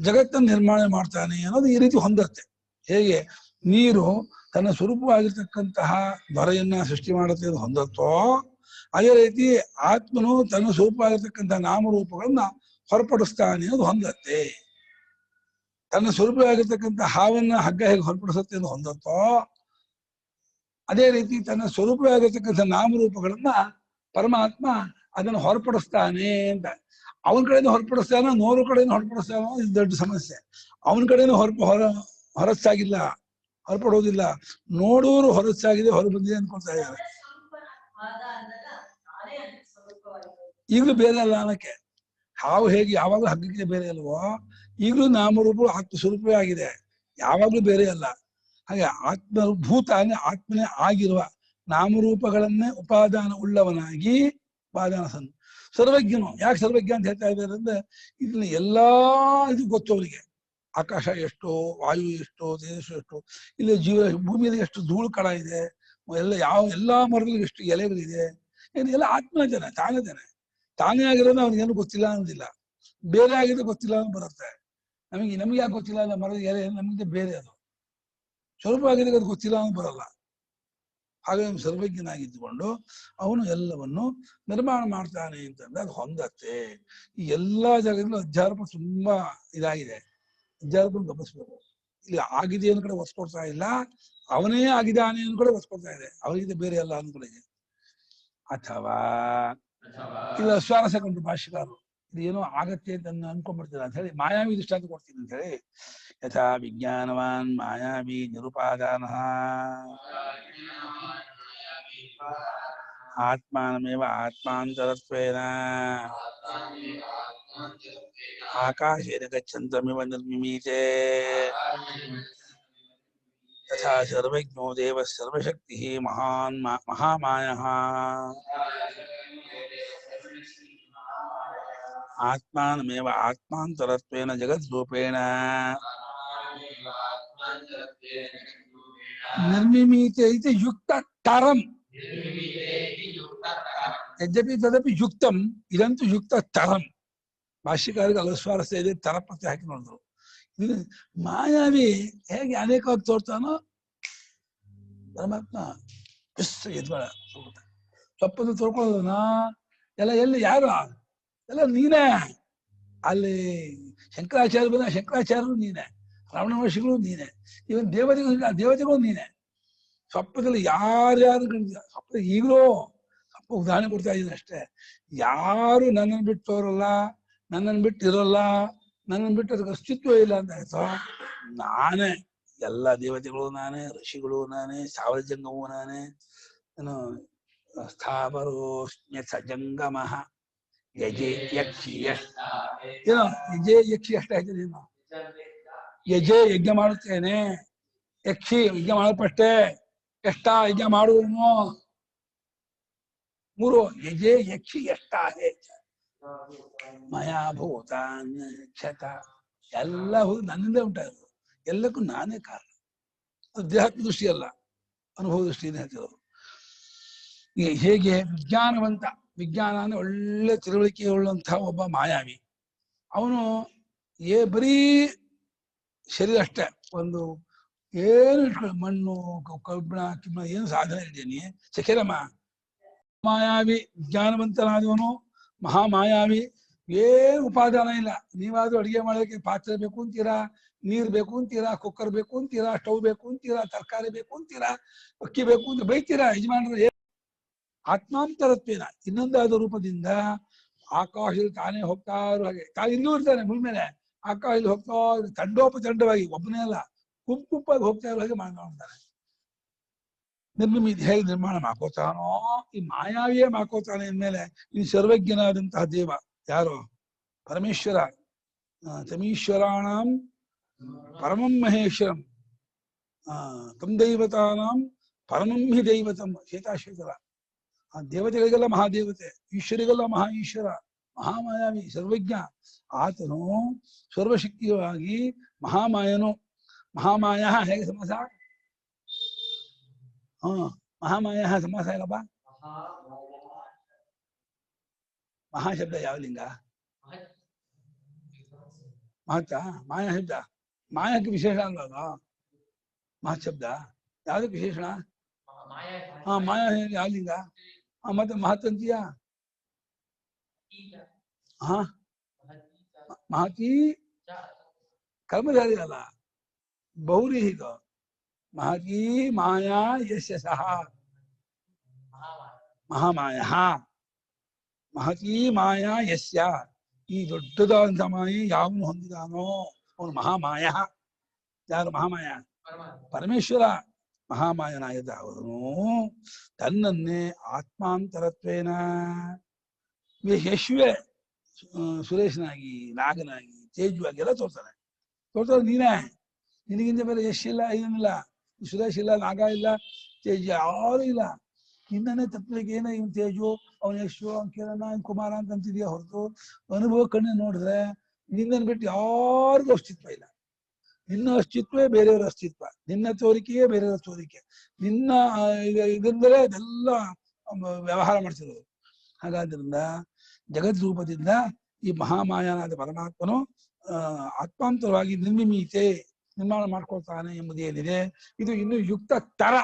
ಜಗತ್ತನ್ನು ನಿರ್ಮಾಣ ಮಾಡ್ತಾನೆ ಅನ್ನೋದು ಈ ರೀತಿ ಹೊಂದತ್ತೆ. ಹೇಗೆ ನೀರು ತನ್ನ ಸ್ವರೂಪವಾಗಿರ್ತಕ್ಕಂತಹ ನೊರೆಯನ್ನ ಸೃಷ್ಟಿ ಮಾಡುತ್ತೆ ಅಂತ ಹೊಂದತ್ತೋ, ಅದೇ ರೀತಿ ಆತ್ಮನು ತನ್ನ ಸ್ವರೂಪವಾಗಿರ್ತಕ್ಕಂತಹ ನಾಮರೂಪಗಳನ್ನ ಹೊರಪಡಿಸ್ತಾನೆ ಅನ್ನೋದು ಹೊಂದತ್ತೆ. ತನ್ನ ಸ್ವರೂಪವಾಗಿರ್ತಕ್ಕಂಥ ಹಾವನ್ನ ಹಗ್ಗ ಹೇಗೆ ಹೊರಪಡಿಸುತ್ತೆ ಎಂದು ಹೊಂದತ್ತೋ, ಅದೇ ರೀತಿ ತನ್ನ ಸ್ವರೂಪವಾಗಿರ್ತಕ್ಕಂಥ ನಾಮರೂಪಗಳನ್ನ ಪರಮಾತ್ಮ ಅದನ್ನು ಹೊರಪಡಿಸ್ತಾನೆ ಅಂತ. ಅವನ ಕಡೆಯಿಂದ ಹೊರಪಡಿಸ್ತಾನೋ, ನೋರು ಕಡೆಯಿಂದ ಹೊರಪಡಿಸ್ತಾನೋ, ಇದು ದೊಡ್ಡ ಸಮಸ್ಯೆ. ಅವನ ಕಡೆಯಿಂದ ಹೊರಸಾಗಿಲ್ಲ, ಹೊರಪಡೋದಿಲ್ಲ. ನೋಡೋರು ಹೊರಸಾಗಿದೆ, ಹೊರ ಬಂದಿದೆ ಅನ್ಕೊಳ್ತಾ ಇದ್ದಾರೆ. ಈಗಲೂ ಬೇರೆ ಅಲ್ಲ ಅನ್ನಕ್ಕೆ. ಹಾವು ಹೇಗೆ ಯಾವಾಗಲೂ ಹಗ್ಗಕ್ಕೆ ಬೇರೆ ಅಲ್ವೋ, ಈಗಲೂ ನಾಮರೂಪಗಳು ಆತ್ಮ ಸ್ವರೂಪವೇ ಆಗಿದೆ, ಯಾವಾಗ್ಲೂ ಬೇರೆ ಅಲ್ಲ. ಹಾಗೆ ಆತ್ಮಭೂತ ಅಂದ್ರೆ ಆತ್ಮನೇ ಆಗಿರುವ ನಾಮರೂಪಗಳನ್ನೇ ಉಪಾದಾನ ಉಳ್ಳವನಾಗಿ ಉಪಾದಾನ ಸರ್ವಜ್ಞನು. ಯಾಕೆ ಸರ್ವಜ್ಞ ಅಂತ ಹೇಳ್ತಾ ಇದ್ದಾರೆ ಅಂದ್ರೆ, ಇದನ್ನ ಎಲ್ಲಾ ಇದು ಗೊತ್ತು ಅವರಿಗೆ. ಆಕಾಶ ಎಷ್ಟು, ವಾಯು ಎಷ್ಟು, ತೇಜಸ್ಸು ಎಷ್ಟು, ಇಲ್ಲಿ ಭೂಮಿಯಲ್ಲಿ ಎಷ್ಟು ಧೂಳು ಕಣ ಇದೆ, ಎಲ್ಲಾ ಮರದಲ್ಲಿ ಎಷ್ಟು ಎಲೆಗಳಿದೆ, ಎಲ್ಲ ಆತ್ಮಜನ ತಾನೇ ತಾನೇ ಆಗಿರೋದು ಅವನಿಗೇನು ಗೊತ್ತಿಲ್ಲ ಅನ್ನೋದಿಲ್ಲ, ಬೇರೆ ಆಗಿದ್ರೆ ಗೊತ್ತಿಲ್ಲ ಅಂತ ಬರುತ್ತೆ. ನಮಗೆ ಯಾಕೆ ಗೊತ್ತಿಲ್ಲ ಅಂದ್ರೆ ಮರದ ಎಲೆ ನಮಗೆ ಬೇರೆ, ಅದು ಸ್ವರೂಪವಾಗಿದ್ರೆ ಅದು ಗೊತ್ತಿಲ್ಲ ಅಂತ ಬರಲ್ಲ. ಹಾಗೆ ಸರ್ವಜ್ಞನಾಗಿದ್ದುಕೊಂಡು ಅವನು ಎಲ್ಲವನ್ನು ನಿರ್ಮಾಣ ಮಾಡ್ತಾನೆ ಅಂತಂದ್ರೆ ಅದು ಹೊಂದತ್ತೆ. ಈ ಎಲ್ಲಾ ಜಾಗದಲ್ಲೂ ಅಧ್ಯಾರೋಪ ತುಂಬಾ ಇದಾಗಿದೆ, ಅಧ್ಯಾರೋಪ ಗಮನಿಸ್ಬೇಕು. ಇಲ್ಲಿ ಆಗಿದೆ ಅನ್ನೋ ಕಡೆ ಒತ್ತು ಕೊಡ್ತಾ ಇಲ್ಲ, ಅವನೇ ಆಗಿದ್ದಾನೆ ಅನ್ನೋ ಕಡೆ ಒತ್ತು ಕೊಡ್ತಾ ಇದೆ, ಅವನಿಗೆ ಬೇರೆ ಅಲ್ಲ ಅನ್ನೋ ಕಡೆಗೆ. ಅಥವಾ ಇಲ್ಲ ಸ್ವಾರಸ್ಯ ಕಂಡು ಭಾಷ್ಯಕಾರರು ಇದು ಏನೋ ಆಗತ್ತೆ ಅಂತ ಅನ್ಕೊಂಡ್ಬಿಡ್ತೀರ ಅಂತ ಹೇಳಿ ಮಾಯಾವಿ ದೃಷ್ಟಾಂತ ಕೊಡ್ತೀನಿ ಅಂತ ಹೇಳಿ, ಯಥಾ ವಿಜ್ಞಾನವಾನ್ ಮಾಯಾವಿ ನಿರುಪಾದಾನ ಆತ್ಮಾನಮೇವ ಆತ್ಮಾಂತರತ್ವೇನ ಆಕಾಶೇನ ಗಚ್ಚಂತಮಿವ ನಿರ್ಮಿಮೀತೆ ಯಥಾ ಸರ್ವಜ್ಞೋ ದೇವ ಸರ್ವಶಕ್ತಿ ಮಹಾನ್ ಮಹಾಮಾಯಃ ಆತ್ಮಾನಮೇವ ಆತ್ಮಾಂತರತ್ವೇನ ಜಗದ್ರೂಪೇಣ ನಿರ್ಮಿಮೀತೆ ಇತಿ ಯುಕ್ತ ತರಂ. ಯದ್ಯಪಿ ತದಪಿ ಯುಕ್ತಂ, ಇದಂತೂ ಯುಕ್ತ ತರಂ. ಭಾಷ್ಯಕಾರಿಗೆ ಅಲಸ್ವಾರಸ್ಯ ಇದೆ, ತರ ಪ್ರತ್ಯಯ ಹಾಕಿ ನೋಡಿದ್ರು. ಇದು ಮಾಯಾವಿ ಹೇಗೆ ಅನೇಕವಾಗಿ ತೋರ್ತಾನೋ ಪರಮಾತ್ಮ ಎದ್ಬೇಡ ಸ್ವಪ್ಪದ ತೋರ್ಕೊಳ್ಳೋದನ ಎಲ್ಲಿ ಯಾರು ಎಲ್ಲ ನೀನೇ. ಅಲ್ಲಿ ಶಂಕರಾಚಾರ್ಯ ಬಂದ ಶಂಕರಾಚಾರ್ಯರು ನೀನೆ, ರಮಣ ಮಹರ್ಷಿಗಳು ನೀನೆ, ಇವನ್ ದೇವತೆಗಳು ನೀನೆ. ಸ್ವಪ್ಪದಲ್ಲಿ ಯಾರ್ಯಾರು ಸ್ವಪ್ಪ ಈಗಲೂ ಸ್ವಲ್ಪ ಉದಾಹರಣೆ ಕೊಡ್ತಾ ಇದ್ದೀನಿ ಅಷ್ಟೇ. ಯಾರು ನನ್ನನ್ನು ಬಿಟ್ಟು ತೋರಲ್ಲ, ನನ್ನನ್ನು ಬಿಟ್ಟು ಇರೋಲ್ಲ, ನನ್ನನ್ನು ಬಿಟ್ಟು ಅದಕ್ಕೆ ಅಸ್ತಿತ್ವ ಇಲ್ಲ ಅಂತ ಆಯ್ತು. ನಾನೇ ಎಲ್ಲ ದೇವತೆಗಳು ನಾನೇ, ಋಷಿಗಳು ನಾನೇ, ಸಾವರಜಂಗಮೂ ನಾನೇ. ಏನು ಸ್ಥಾವರೋ ಸಜಂಗಮಃ ಯಜೆ ಯಕ್ಷಿ ಏನೋ ಯಜೆ ಯಕ್ಷಿ ಅಷ್ಟೇ ಆಯ್ತದೆ. ನೀನು ಯಜೆ ಯಜ್ಞ ಮಾಡುತ್ತೇನೆ, ಯಕ್ಷಿ ಯಜ್ಞ ಮಾಡಲ್ಪಟ್ಟೆ, ಎಷ್ಟ ಯಜ್ಞ ಮಾಡುವನು. ಮೂರು ಯಜೆ ಯಕ್ಷಿ ಎಷ್ಟ ಮಯಾಭೂತ ಕ್ಷತ ಎಲ್ಲ ನನ್ನಿಂದ ಉಂಟಾಗಿರೋದು, ಎಲ್ಲಕ್ಕೂ ನಾನೇ ಕಾರಣ. ಅಧ್ಯಾತ್ಮ ದೃಷ್ಟಿ ಅಲ್ಲ, ಅನುಭವ ದೃಷ್ಟಿಯಿಂದ ಹೇಳ್ತಿರೋದು. ಹೇಗೆ ವಿಜ್ಞಾನವಂತ, ವಿಜ್ಞಾನ ಅಂದ್ರೆ ಒಳ್ಳೆ ತಿಳುವಳಿಕೆ ಉಳ್ಳಂತಹ ಒಬ್ಬ ಮಾಯಾವಿ, ಅವನು ಬರೀ ಶರೀರ ಅಷ್ಟೇ, ಒಂದು ಏನು ಇಟ್ಕೊಳ್ಳಿ, ಮಣ್ಣು ಕಬ್ಬಿಣ ಕಿಬ್ಬಣ ಏನು ಸಾಧನೆ ಇದ್ದೀನಿ ಸಖೇರಮ್ಮ. ಮಾಯಾವಿ ವಿಜ್ಞಾನವಂತನಾದವನು ಮಹಾಮಾಯಾವಿ, ಏನು ಉಪಾದಾನ ಇಲ್ಲ. ನೀವಾದ್ರೂ ಅಡಿಗೆ ಮಾಡೋದಕ್ಕೆ ಪಾತ್ರೆ ಬೇಕು ಅಂತೀರಾ, ನೀರ್ ಬೇಕು ಅಂತೀರಾ, ಕುಕ್ಕರ್ ಬೇಕು ಅಂತೀರಾ, ಸ್ಟವ್ ಬೇಕು ಅಂತೀರಾ, ತರಕಾರಿ ಬೇಕು ಅಂತೀರಾ, ಅಕ್ಕಿ ಬೇಕು ಅಂತ ಬೈತೀರಾ ಯಜಮಾನರು. ಆತ್ಮಾಂತರತ್ವೇನ ಇನ್ನೊಂದಾದ ರೂಪದಿಂದ ಆಕಾಶದಲ್ಲಿ ತಾನೇ ಹೋಗ್ತಾ ಇರೋ ಹಾಗೆ, ಇಲ್ಲೂ ಇರ್ತಾನೆ ಭೂಮಿ ಮೇಲೆ, ಆಕಾಶದಲ್ಲಿ ಹೋಗ್ತಾ ತಂಡೋಪತಂಡವಾಗಿ ಒಬ್ಬನೇ ಅಲ್ಲ ಗುಂಪುಪ್ಪಾಗಿ ಹೋಗ್ತಾ ಇರೋ ಹಾಗೆ ಮಾಡ್ತಾನೆ. ನಿರ್ಮಿತಿ ಹೇಗೆ ನಿರ್ಮಾಣ ಮಾಡ್ಕೋತಾನೋ ಈ ಮಾಯಾವಿಯೇ ಮಾಡ್ಕೋತಾನೆ ಅಂದ್ಮೇಲೆ ಈ ಸರ್ವಜ್ಞನಾದಂತಹ ದೇವ ಯಾರು? ಪರಮೇಶ್ವರ. ತಮೀಶ್ವರಾಣಂ ಪರಮಂ ಮಹೇಶ್ವರಂ ತಮ್ ದೈವತಾನಾಂ ಪರಮಂ ಹಿ ದೈವತಂ. ಶ್ವೇತಾಶ್ವೇತರ. ಆ ದೇವತೆಗಳಿಗೆಲ್ಲ ಮಹಾದೇವತೆ, ಈಶ್ವರಿಗೆಲ್ಲ ಮಹಾ ಈಶ್ವರ, ಮಹಾಮಾಯಾವಿ ಸರ್ವಜ್ಞ. ಆತನು ಸರ್ವಶಕ್ತಿಯಾಗಿ ಮಹಾಮಾಯನು. ಮಹಾಮಾಯ ಹೇಗೆ ಸಮಾಸ? ಮಹಾಮಾಯ ಸಮಾಸ ಹೇಗಪ್ಪ? ಮಹಾಶಬ್ದ ಯಾವ ಲಿಂಗ? ಮಹತ್ತ ಮಾಯಾ ಶಬ್ದ. ಮಾಯಕ್ಕೆ ವಿಶೇಷ ಅಲ್ಲ ಮಹತ್ ಯಾವ್ದಕ್ಕೆ ವಿಶೇಷಣ? ಮಾಯಾ ಯಾವ ಲಿಂಗ? ಮತ್ತೆ ಮಹತ್ ಅಂತೀಯ? ಮಹತಿ ಕರ್ಮಧಾರಿ ಅಲ್ಲ, ಬಹುರಿ ಹೀಗ. ಮಹತಿ ಮಾಯಾ ಯಸ್ಯ ಸಹ ಮಹಾಮಾಯ. ಮಹತಿ ಮಾಯಾ ಯಸ್ಯ, ಈ ದೊಡ್ಡದಾದಂಥ ಮಾಯೆ ಯಾವನು ಹೊಂದಿದಾನೋ ಅವನು ಮಹಾಮಾಯ. ಯಾರು ಮಹಾಮಾಯ? ಪರಮೇಶ್ವರ. ಮಹಾಮಾಯನಾಗಿದ್ದ ಅವನು ತನ್ನನ್ನೇ ಆತ್ಮಾಂತರತ್ವೇನ ಯಶ್ವೇ ಸುರೇಶನಾಗಿ, ನಾಗನಾಗಿ, ತೇಜುವಾಗಿ ಎಲ್ಲ ತೋರ್ತಾನೆ. ನೀನೇ, ನಿನಗಿಂತ ಬೇರೆ ಯಶ್ ಇಲ್ಲ, ಏನಿಲ್ಲ. ಸುರೇಶ್ ಇಲ್ಲ, ನಾಗ ಇಲ್ಲ, ತೇಜು ಯಾರು ಇಲ್ಲ. ನಿನ್ನನ್ನೇ ತಪ್ಪಲಿಕ್ಕೆ ಏನೋ ಇವನ್ ತೇಜು, ಅವನ ಯಶು, ಅವನ್ ಕಿರಣ, ಅವನ್ ಕುಮಾರ ಅಂತ ಅಂತಿದ್ಯಾ ಹೊರತು ಅನುಭವ ಕಣ್ಣು ನೋಡಿದ್ರೆ ನಿನ್ನನ್ನು ಬಿಟ್ಟು ಯಾರಿಗೂ ಅಸ್ತಿತ್ವ ಇಲ್ಲ. ನಿನ್ನ ಅಸ್ತಿತ್ವೇ ಬೇರೆಯವರ ಅಸ್ತಿತ್ವ, ನಿನ್ನ ತೋರಿಕೆಯೇ ಬೇರೆಯವರ ತೋರಿಕೆ, ನಿನ್ನ ಇದರಿಂದಲೇ ಅದೆಲ್ಲ ವ್ಯವಹಾರ ಮಾಡ್ತಿರೋದು. ಹಾಗಾದ್ರಿಂದ ಜಗದ್ರೂಪದಿಂದ ಈ ಮಹಾಮಾಯನಾದ ಪರಮಾತ್ಮನು ಆತ್ಮಾಂತರವಾಗಿ ನಿರ್ಮಿಮೀತೆ ನಿರ್ಮಾಣ ಮಾಡ್ಕೊಳ್ತಾನೆ ಎಂಬುದೇನಿದೆ, ಇದು ಇನ್ನು ಯುಕ್ತ ತರ,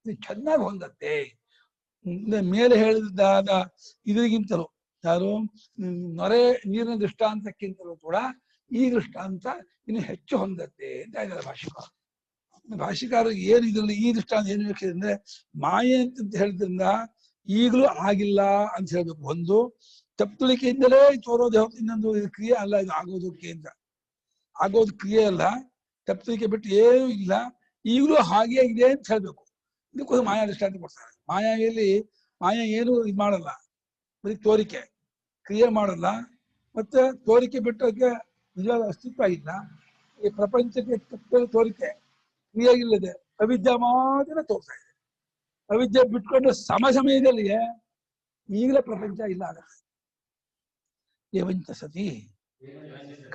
ಇದು ಚೆನ್ನಾಗಿ ಹೊಂದತ್ತೆ. ಮೇಲೆ ಹೇಳಿದಾದ ಇದರಿಗಿಂತಲೂ ಯಾರು ನೊರೆ ನೀರಿನ ದೃಷ್ಟಾಂತಕ್ಕಿಂತಲೂ ಕೂಡ ಈ ದೃಷ್ಟಾಂತ ಇನ್ನು ಹೆಚ್ಚು ಹೊಂದತ್ತೆ ಅಂತ ಇದ್ದಾರೆ ಭಾಷಿಕಾರ. ಭಾಷಿಕಾರರು ಏನು ಇದರಲ್ಲಿ ಈ ದೃಷ್ಟಾಂತ ಏನು ಯೋಚಿಸಿದೆ ಅಂದ್ರೆ, ಮಾಯೆ ಅಂತ ಹೇಳಿದ್ರಿಂದ ಈಗಲೂ ಆಗಿಲ್ಲ ಅಂತ ಹೇಳ್ಬೇಕು. ಒಂದು ತಪ್ಪುಳಿಕೆಯಿಂದಲೇ ತೋರೋದು, ಇನ್ನೊಂದು ಇದು ಕ್ರಿಯೆ ಅಲ್ಲ, ಇದು ಆಗೋದಕ್ಕೆ ಅಂತ. ಆಗೋದು ಕ್ರಿಯೆ ಅಲ್ಲ, ತಪ್ಪುಳಿಕೆ ಬಿಟ್ಟು ಏನೂ ಇಲ್ಲ, ಈಗಲೂ ಹಾಗೆ ಇದೆ ಅಂತ ಹೇಳ್ಬೇಕು. ಇದಕ್ಕೋಸ್ಕರ ಮಾಯಾ ದೃಷ್ಟಾಂತ ಕೊಡ್ತಾರೆ. ಮಾಯಾವಿಯಲ್ಲಿ ಮಾಯಾ ಏನು ಇದು ಮಾಡಲ್ಲ, ಬರೀ ತೋರಿಕೆ, ಕ್ರಿಯೆ ಮಾಡಲ್ಲ, ಮತ್ತೆ ತೋರಿಕೆ ಬಿಟ್ಟೋಕೆ ನಿಜವಾದ ಅಸ್ತಿತ್ವ ಇಲ್ಲ. ಈ ಪ್ರಪಂಚಕ್ಕೆ ತಪ್ಪಲು ತೋರಿಕೆ, ಕ್ರಿಯೆ ಇಲ್ಲದೆ ಅವಿದ್ಯೆ ಮಾತ್ರ ತೋರ್ತಾ ಇದೆ. ಅವಿದ್ಯೆ ಬಿಟ್ಕೊಂಡು ಸಮಯದಲ್ಲಿಯೇ ಈಗಲೇ ಪ್ರಪಂಚ ಇಲ್ಲ ಆಗತ್ತೆ. ಏವಂಚ ಸತಿ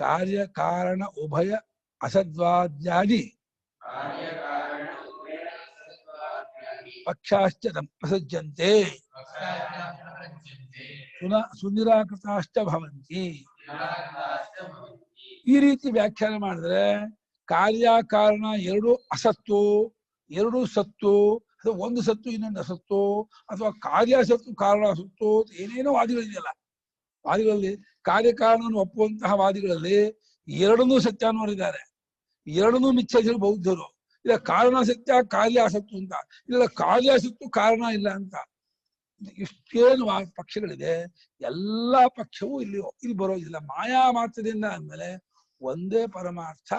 ಕಾರ್ಯ ಕಾರಣ ಉಭಯ ಅಸದ್ವಾದ್ಯಾದಿ ಪಕ್ಷಾಶ್ಚ ಪ್ರಸಜ್ಜಂತೆ ಸುನಿರಾಕೃತಾಶ್ಚ ಭವಂತಿ. ಈ ರೀತಿ ವ್ಯಾಖ್ಯಾನ ಮಾಡಿದ್ರೆ ಕಾರ್ಯಕಾರಣ ಎರಡು ಅಸತ್ತು, ಎರಡು ಸತ್ತು, ಅಥವಾ ಒಂದು ಸತ್ತು ಇನ್ನೊಂದು ಅಸತ್ತು, ಅಥವಾ ಕಾರ್ಯ ಸತ್ತು ಕಾರಣ ಸತ್ತು, ಏನೇನೋ ವಾದಿಗಳಿದೆಯಲ್ಲ. ವಾದಿಗಳಲ್ಲಿ ಕಾರ್ಯಕಾರಣವನ್ನು ಒಪ್ಪುವಂತಹ ವಾದಿಗಳಲ್ಲಿ ಎರಡನ್ನೂ ಸತ್ಯ ಅನ್ನೋರಿದ್ದಾರೆ, ಎರಡನ್ನೂ ಮಿಥ್ಯ ಬೌದ್ಧರು. ಇಲ್ಲ ಕಾರಣ ಸತ್ಯ ಕಾರ್ಯ ಅಸತ್ತು ಅಂತ, ಇಲ್ಲ ಕಾರ್ಯ ಸತ್ತು ಕಾರಣ ಇಲ್ಲ ಅಂತ. ಇಷ್ಟೇನು ಪಕ್ಷಗಳಿದೆ, ಎಲ್ಲಾ ಪಕ್ಷವೂ ಇಲ್ಲಿ ಬರೋದಿಲ್ಲ. ಮಾಯಾ ಮಾತ್ರದಿಂದ ಅಂದ್ಮೇಲೆ ಒಂದೇ ಪರಮಾರ್ಥ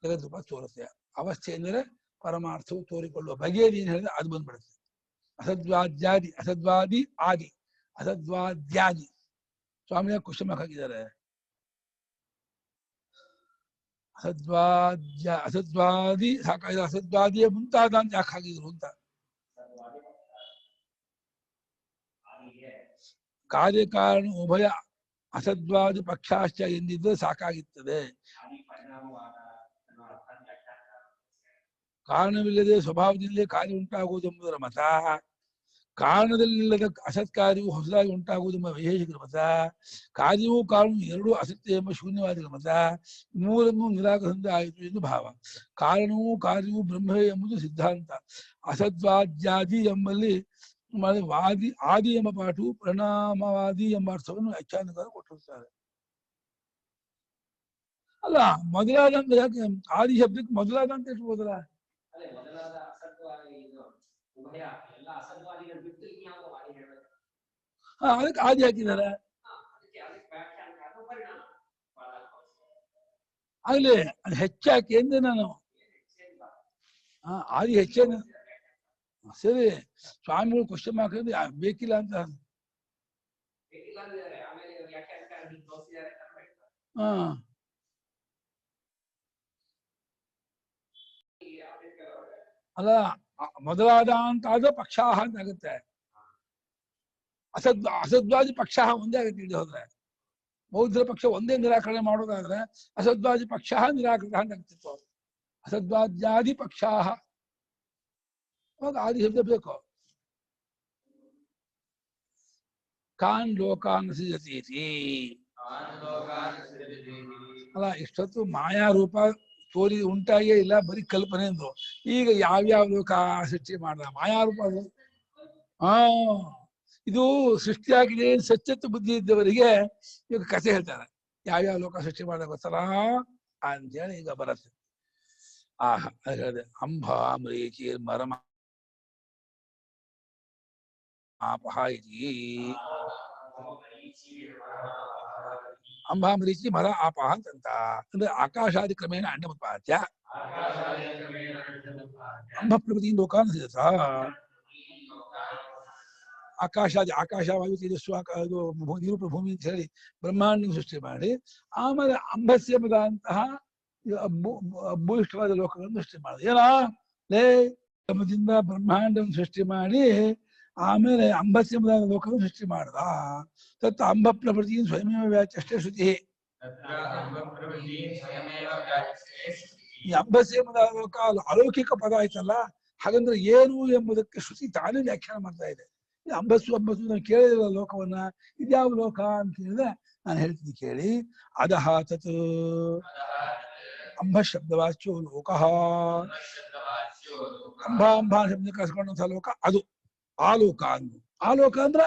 ಜಗದ್ರೂಪ ತೋರುತ್ತೆ. ಅವಸ್ಥೆ ಎಂದರೆ ಪರಮಾರ್ಥವು ತೋರಿಕೊಳ್ಳುವ ಬಗೆಯಲ್ಲಿ ಏನ್ ಹೇಳಿದ್ರೆ ಅದು ಬಂದ್ಬಿಡುತ್ತೆ. ಅಸದ್ವಾದ್ಯಾದಿ, ಅಸದ್ವಾದಿ ಆದಿ, ಅಸದ್ವಾದ್ಯಾದಿ. ಸ್ವಾಮಿಯ ಕ್ವಶನ್ ಹಾಕಿದ್ದಾರೆ, ಅಸದ್ವಾದಿ ಸಾಕಾಗಿದೆ, ಅಸದ್ವಾದಿಯ ಮುಂತಾದ ಅಂತ ಯಾಕೆ ಹಾಕಿದ್ರು ಅಂತ. ಕಾರ್ಯಕಾರಣ ಉಭಯ ಅಸದ್ವಾದಿ ಪಕ್ಷಾಶ್ಚ ಎಂದಿದ್ರೆ ಸಾಕಾಗಿತ್ತದೆ. ಕಾರಣವಿಲ್ಲದೆ ಸ್ವಭಾವದಿಂದಲೇ ಕಾರ್ಯ ಉಂಟಾಗುವುದೆಂಬುದರ ಮತ, ಕಾರಣದಲ್ಲಿಲ್ಲದ ಅಸತ್ಕಾರ್ಯವು ಹೊಸದಾಗಿ ಉಂಟಾಗುವುದೆಂಬ ವೈಶೇಷಿಕರ ಮತ, ಕಾರ್ಯವೂ ಕಾರಣವು ಎರಡೂ ಅಸತ್ಯ ಎಂಬ ಶೂನ್ಯವಾದಿಗಳ ಮತ, ಮೂರನ್ನು ನಿರಾಕರಿಸಿದ ಆಯಿತು ಎಂದು ಭಾವ. ಕಾರಣವೂ ಕಾರ್ಯವೂ ಬ್ರಹ್ಮವೇ ಎಂಬುದು ಸಿದ್ಧಾಂತ. ಅಸದ್ವಾದ್ಯಾದಿ ಎಂಬಲ್ಲಿ ವಾದಿ ಆದಿ ಎಂಬ ಪಾಠವು ಪರಿಣಾಮವಾದಿ ಎಂಬ ಅರ್ಥವನ್ನು ವ್ಯಾಖ್ಯಾನಕಾರರು ಕೊಟ್ಟಿರುತ್ತಾರೆ. ಅಲ್ಲ, ಮೊದಲಾದಂತ ಯಾಕೆ ಆದಿ ಶಬ್ದಕ್ಕೆ ಮೊದಲಾದಂತ ಇಟ್ಬೋದಲ್ಲ? ಅದಕ್ಕೆ ಆದಿ ಹಾಕಿದ್ದಾರೆ. ಆಗ್ಲಿ ಅದು ಹೆಚ್ಚಾಕಿ ಎಂದೆ ನಾನು ಆದಿ ಹೆಚ್ಚೇನು ಸರಿ. ಸ್ವಾಮಿಗಳು ಕ್ವಶನ್ ಹಾಕಿದ್ರೆ ಬೇಕಿಲ್ಲ ಅಂತ. ಅಲ್ಲ, ಮೊದಲಾದ ಅಂತ ಆದ್ರೆ ಪಕ್ಷಾಹ ಅಂತ ಆಗುತ್ತೆ. ಅಸದ್ವಾದಿ ಪಕ್ಷಾಹ ಒಂದೇ ಆಗುತ್ತೆ. ಇಲ್ಲಿ ಹೋದ್ರೆ ಬೌದ್ಧರ ಪಕ್ಷ ಒಂದೇ ನಿರಾಕರಣೆ ಮಾಡೋದಾದ್ರೆ ಅಸದ್ವಾದಿ ಪಕ್ಷಾಹ ನಿರಾಕೃತ ಅಂತ ಆಗ್ತಿತ್ತು. ಅಸದ್ವಾದ್ಯಾದಿ ಪಕ್ಷಾಹ, ಅವಾಗ ಆದಿ ಶಬ್ದ ಬೇಕು. ಕಾನ್ ಲೋಕಾನ್ ಸೃಜತೀತಿ. ಅಲ್ಲ, ಇಷ್ಟೊತ್ತು ಮಾಯಾ ರೂಪ ತೋರಿ ಉಂಟಾಗೇ ಇಲ್ಲ, ಬರೀ ಕಲ್ಪನೆ ಅಂದ್ರು. ಈಗ ಯಾವ್ಯಾವ ಲೋಕ ಸೃಷ್ಟಿ ಮಾಡ್ದ ಮಾಯಾರೂಪ. ಇದು ಸೃಷ್ಟಿಯಾಗಿದೆ ಸತ್ಯತ್ವ ಬುದ್ಧಿ ಇದ್ದವರಿಗೆ ಈಗ ಕಥೆ ಹೇಳ್ತಾರೆ, ಯಾವ್ಯಾವ ಲೋಕ ಸೃಷ್ಟಿ ಮಾಡ್ದ ಗೊತ್ತಲ್ಲ ಅಂತೇಳಿ ಈಗ ಬರುತ್ತೆ. ಅದು ಹೇಳಿದೆ, ಅಂಬಾಮರೀಚಿ ಮರಮ ಅಂಬಾಮರೀಚಿ ಮರ ಆಪಹ ಅಂತ ಅಂದ್ರೆ ಆಕಾಶಾದಿ ಕ್ರಮೇಣ ಅಂಡಮುತ್ಪಾದ್ಯ ಅಂಬ ಪ್ರಕೃತಿ ಲೋಕಾನ್ ಸಿದ್ಧ. ಆಕಾಶವಾಯು ತೇಜಸ್ಸು ನಿರೂಪ ಭೂಮಿ ಅಂತ ಹೇಳಿ ಬ್ರಹ್ಮಾಂಡ ಸೃಷ್ಟಿ ಮಾಡಿ, ಆಮೇಲೆ ಅಂಬಸ್ಯಂಬದಂತಹ ಭೂಯಿಷ್ಠವಾದ ಲೋಕಗಳನ್ನು ಸೃಷ್ಟಿ ಮಾಡಿದ. ಏನಾ ಲೇ ಕ್ರಮದಿಂದ ಬ್ರಹ್ಮಾಂಡವನ್ನು ಸೃಷ್ಟಿ ಮಾಡಿ ಆಮೇಲೆ ಅಂಬಸ್ಯಂಬದ ಲೋಕವನ್ನು ಸೃಷ್ಟಿ ಮಾಡ್ದ. ತತ್ ಅಂಬ ಪ್ರಕೃತಿ ಸ್ವಯಂ ವ್ಯಾಚಷ್ಟೇ ಶ್ರುತಿ. ಈ ಅಂಬಸ್ ಎಂಬುದಾದ ಲೋಕ ಅಲೌಕಿಕ ಪದ ಆಯ್ತಲ್ಲ, ಹಾಗಂದ್ರೆ ಏನು ಎಂಬುದಕ್ಕೆ ಶ್ರುತಿ ತಾನೇ ವ್ಯಾಖ್ಯಾನ ಮಾಡ್ತಾ ಇದೆ. ಈ ಅಂಬಸ್ಸು ಅಂಬಸ್ಸು ನಾವು ಕೇಳಿದ ಲೋಕವನ್ನ ಇದ್ಯಾವ ಲೋಕ ಅಂತ ಹೇಳಿದ್ರೆ ನಾನು ಹೇಳ್ತೀನಿ ಕೇಳಿ. ಅದಹ ತತ್ ಅಂಬ ಶಬ್ದವಾಚ್ಯೋ ಲೋಕ, ಅಂಬ ಅಂಬ ಶಬ್ದ ಕಳ್ಸ್ಕೊಂಡಂತಹ ಲೋಕ ಅದು ಆಲೋಕ ಅಂದು. ಆಲೋಕ ಅಂದ್ರ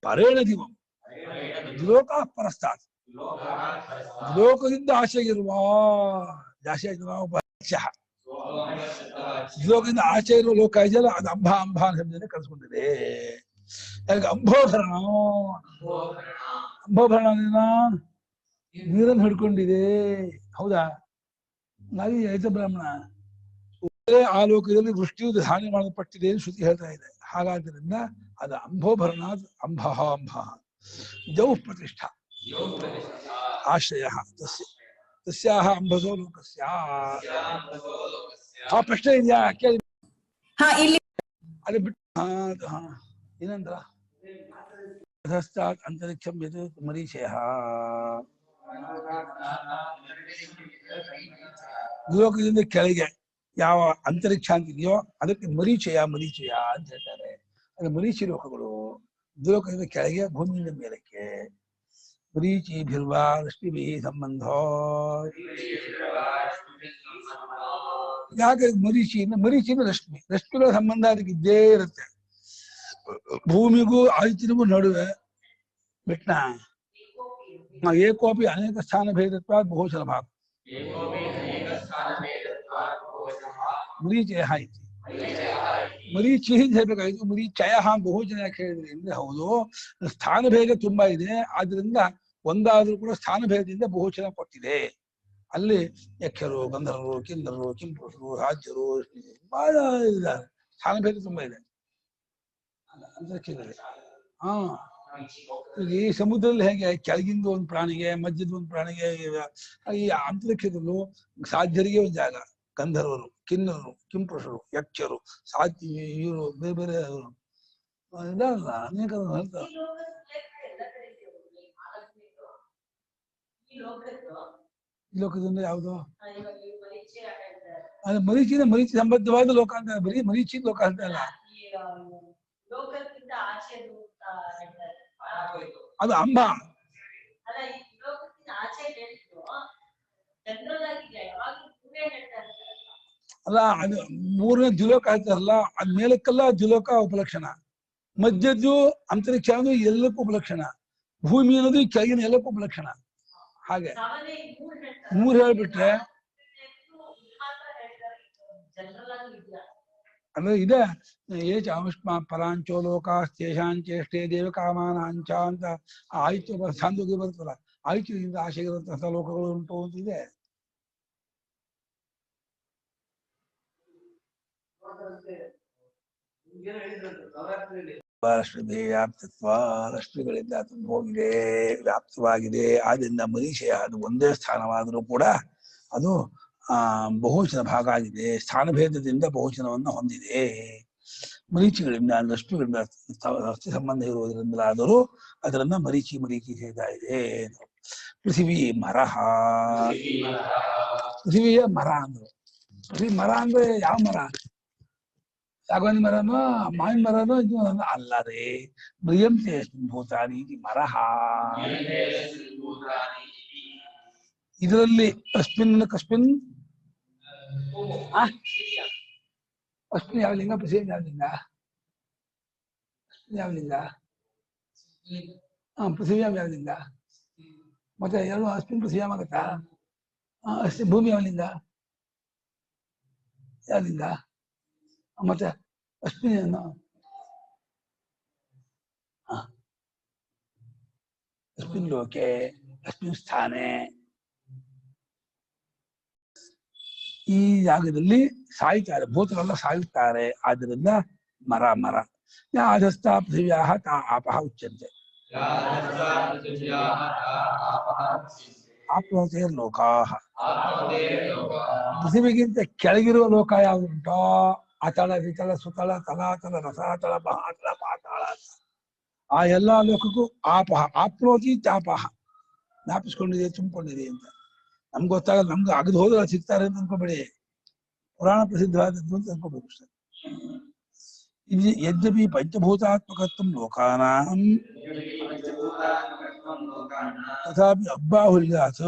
ಪರೇಣ ದಿವಂ ಲೋಕ ಪರಸ್ತಾತ್, ಲೋಕದಿಂದ ಆಚೆಗಿರುವ ಲೋಕದಿಂದ ಆಚೆ ಇರುವ ಲೋಕ ಇದೆಯಲ್ಲ ಅದು ಅಂಬ ಅಂಬ ಶಬ್ದದಿಂದ ಕಳ್ಸ್ಕೊಂಡಿದೆ. ಅಂಬೋಧರಣ, ಅಂಬೋಭರಣ ನೀರನ್ನು ಹಿಡ್ಕೊಂಡಿದೆ. ಹೌದಾ? ನಾವೀ ರೈತ ಬ್ರಾಹ್ಮಣ ಆ ಲೋಕದಲ್ಲಿ ವೃಷ್ಟಿಯು ಧಾನ್ಯ ಮಾಡಲ್ಪಟ್ಟಿದೆ ಎಂದು ಶ್ರುತಿ ಹೇಳ್ತಾ ಇದೆ. ಹಾಗಾದ್ದರಿಂದ ಅದು ಅಂಬೋಭರಣ, ಅಂಬ ಅಂಬ ಜೌ ಪ್ರತಿಷ್ಠಾ ಆಶ್ರಯ ತಸ್ಯಾಹ ಅಂಬಸೋ ಲೋಕಸ್ಯ. ಆ ಪ್ರಶ್ನೆ ಇದೆಯಾ ಕೇಳಿ. ಅದು ಬಿಟ್ಟು ಏನಂದ್ರ ಅಧಸ್ತಾತ್ ಅಂತರಿಕ್ಷಂ ಯತ್ ಮರೀಚಯಃ, ಲೋಕದಿಂದ ಕೆಳಗೆ ಯಾವ ಅಂತರಿಕ್ಷ ಅಂತಿದೆಯೋ ಅದಕ್ಕೆ ಮರೀಚಯ ಮರೀಚಯ ಅಂತ ಹೇಳ್ತಾರೆ. ಅದು ಮರೀಚಿ ಲೋಕಗಳು. ಲೋಕದಿಂದ ಕೆಳಗೆ ಭೂಮಿಯಿಂದ ಮೇಲಕ್ಕೆ. ಮರೀಚಿ ಭಿರ್ವಾ ರಶ್ಮಿ ಸಂಬಂಧ. ಯಾಕೆ ಮರೀಚಿನ ರಶ್ಮಿ, ರಶ್ಮಿಗಳ ಸಂಬಂಧ ಅದಕ್ಕೆ ಇದ್ದೇ ಇರುತ್ತೆ. ಭೂಮಿಗೂ ಆದಿತ್ಯನಿಗೂ ನಡುವೆ ಬಿಟ್ನ ಏಕೋಪಿ ಅನೇಕ ಸ್ಥಾನ ಭೇದತ್ವ ಬಹುಶಃ ಭಾಗ ಮರೀಚಯ ಇತಿ. ಮರೀಚಿ ಅಂತ ಹೇಳ್ಬೇಕಾಯ್ತು, ಮರೀಚಯ ಬಹುಜನ ಯಾಕೆ ಹೇಳಿದ್ರಿ ಅಂದ್ರೆ, ಹೌದು ಸ್ಥಾನ ಭೇದ ತುಂಬಾ ಇದೆ, ಆದ್ರಿಂದ ಒಂದಾದ್ರೂ ಕೂಡ ಸ್ಥಾನ ಭೇದದಿಂದ ಬಹುಜನ ಕೊಟ್ಟಿದೆ. ಅಲ್ಲಿ ಯಕ್ಷರು, ಗಂಧರ್ವರು, ಕಿನ್ನರರು, ಕಿಂಪುರುಷರು, ರಾಜ್ಯರು ಬಹಳ ಇದ್ದಾರೆ. ಸ್ಥಾನ ಭೇದ ತುಂಬಾ ಇದೆ ಅಂತರಿಕ್ಷದಲ್ಲಿ. ಈ ಸಮುದ್ರದಲ್ಲಿ ಹೇಗೆ ಕೆಳಗಿಂದ ಒಂದು ಪ್ರಾಣಿಗೆ, ಮಧ್ಯದ ಒಂದು ಪ್ರಾಣಿಗೆ, ಈ ಅಂತರಿಕ್ಷದಲ್ಲೂ ಸಾಧ್ಯರಿಗೆ ಒಂದು ಜಾಗ. ಗಂಧರ್ವರು, ಕಿನ್ನರರು, ಕಿಂಪುರುಷರು, ಯಕ್ಷರು, ಸಾಧ್ಯ ಇವರು ಬೇರೆ ಬೇರೆ ಇದಾರಲ್ಲ ಅನೇಕ ಹೇಳ್ತಾರೆ. ಲೋಕದಿಂದ ಯಾವುದು ಅದು ಮರೀಚಿ ಸಂಬದ್ಧವಾದ ಲೋಕ ಅಂತ, ಬರೀ ಮರೀಚಿ ಲೋಕ ಅಂತ ಅಲ್ಲ. ಅದು ಅಂಬ ಅಲ್ಲ, ಅದು ಮೂರನೇ ದ್ವಿಲೋಕ ಹೇಳ್ತಾರಲ್ಲ, ಅದ್ ಮೇಲಕ್ಕೆಲ್ಲ ದ್ವಿಲೋಕ ಉಪಲಕ್ಷಣ, ಮಧ್ಯದ್ದು ಅಂತರಿಕ್ಷ ಅನ್ನೋದು ಎಲ್ಲಕ್ಕೂ ಉಪಲಕ್ಷಣ, ಭೂಮಿ ಅನ್ನೋದು ಕೆಳಗಿನ ಎಲ್ಲಕ್ಕೂ ಉಪಲಕ್ಷಣ. ಹಾಗೆ ಮೂರ್ ಹೇಳ್ಬಿಟ್ರೆ ಅಂದ್ರೆ ಇದೆ. ಏಚಾವಿಷ್ಮಾ ಪರಾಂಚೋ ಲೋಕಾಸ್ತೇಷಾಂಚೇಷ್ಟೇ ದೇವ ಕಾಮಾನಾಂಚ ಅಂತ ಆಯ್ತು ಸಾಂದೋಗಿ ಬರ್ತಲ್ಲ, ಆಯ್ತುದಿಂದ ಆಶೆಗಿರುವಂತಹ ಲೋಕಗಳು ಉಂಟು ಅಂತಿದೆ. ರಶ್ಮಿ ವ್ಯಾಪ್ತತ್ವ, ರಶ್ಮಿಗಳಿಂದ ಹೋಗಿದೆ, ವ್ಯಾಪ್ತವಾಗಿದೆ. ಆದ್ರಿಂದ ಮರೀಚಯ ಅದು ಒಂದೇ ಸ್ಥಾನವಾದರೂ ಕೂಡ ಅದು ಬಹುವಚನ ಭಾಗ ಆಗಿದೆ. ಸ್ಥಾನಭೇದದಿಂದ ಬಹುವಚನವನ್ನು ಹೊಂದಿದೆ. ಮರೀಚಿಗಳಿಂದ, ರಶ್ಮಿಗಳಿಂದ ಅಸ್ಥಿ ಸಂಬಂಧ ಇರುವುದರಿಂದಲಾದರೂ ಅದರಿಂದ ಮರೀಚಿ ಹೇಳ್ತಾ ಇದೆ. ಪೃಥಿವಿ ಮರಹ, ಪೃಥಿವಿಯ ಮರ ಅಂದ್ರು. ಪೃಥ್ವಿ ಮರ ಅಂದ್ರೆ ಯಾವ ಮರ? ಯಾಗೋನಿ ಮರನೋ, ಮಾವಿನ ಮರನೋ, ಇದು ಅಲ್ಲದೆ ಮ್ರಿಯಂತೆ ಭೂತಾನಿ ಮರಹ. ಇದರಲ್ಲಿ ಅಸ್ಮಿನ್ ಕಸ್ಮಿನ್ ಅಸ್ಮಿನ್ ಯಾವ ಲಿಂಗ? ಪೃಥ್ವಿ ಯಾವ ಲಿಂಗ? ಯಾವ ಲಿಂಗ? ಪೃಥ್ವಿ ಯಾವ ಲಿಂಗ? ಮತ್ತೆ ಎರಡು ಅಸ್ಮಿನ್ ಪೃಥ್ವಿ ಆಗತ್ತಾ? ಅಸ್ಮಿನ್ ಭೂಮಿ ಯಾವ ಲಿಂಗ? ಯಾವ ಲಿಂಗ? ಮತ್ತೆ ಅಶ್ವಿನಿ ಅಸ್ಮಿನ್ ಲೋಕೆ ಅಸ್ಮಿನ್ ಸ್ಥಾನೆ, ಈ ಜಾಗದಲ್ಲಿ ಸಾಯ್ತಾರೆ, ಭೂತರೆಲ್ಲ ಸಾಯುತ್ತಾರೆ. ಆದ್ದರಿಂದ ಮರ ಮರ. ಯಾಧಸ್ಥ ಪೃಥಿವ್ಯಾಹ ತಾ ಆಪಃ ಉಚ್ಯಂತೆ. ಆಪ್ನೋತೇರ್ ಲೋಕಾಃ, ಪೃಥಿವಿಗಿಂತ ಕೆಳಗಿರುವ ಲೋಕ ಯಾವುದುಂಟೋ ಅತಳ ವಿತಳ ಸುತಳ ತಲಾತಳ ರಸಾತಳ ಮಹಾತಳ ಪಾತಾಳ, ಆ ಎಲ್ಲಾ ಲೋಕಕ್ಕೂ ಆಪಹ ಆಪ್ನೋತಿ ಚಾಪಹ ಜ್ಞಾಪಿಸ್ಕೊಂಡಿದೆ ತುಂಬಿಕೊಂಡಿದೆ ಅಂತ. ನಮ್ಗೆ ಗೊತ್ತಾಗಲ್ಲ, ನಮ್ಗೆ ಅಗದು ಹೋದ್ರೆ ಸಿಗ್ತಾರೆ ಅಂತ ಅನ್ಕೋಬೇಡಿ, ಪುರಾಣ ಪ್ರಸಿದ್ಧವಾದದ್ದು ಅಂತ ಅನ್ಕೋಬೇಕು ಸರ್. ಇಲ್ಲಿ ಯದ್ಯಪಿ ಪಂಚಭೂತಾತ್ಮಕತ್ವಂ ಲೋಕಾನಾಂ ತಥಾಪಿ ಅಬ್ಬಾಹುಲ್ಯಾತ್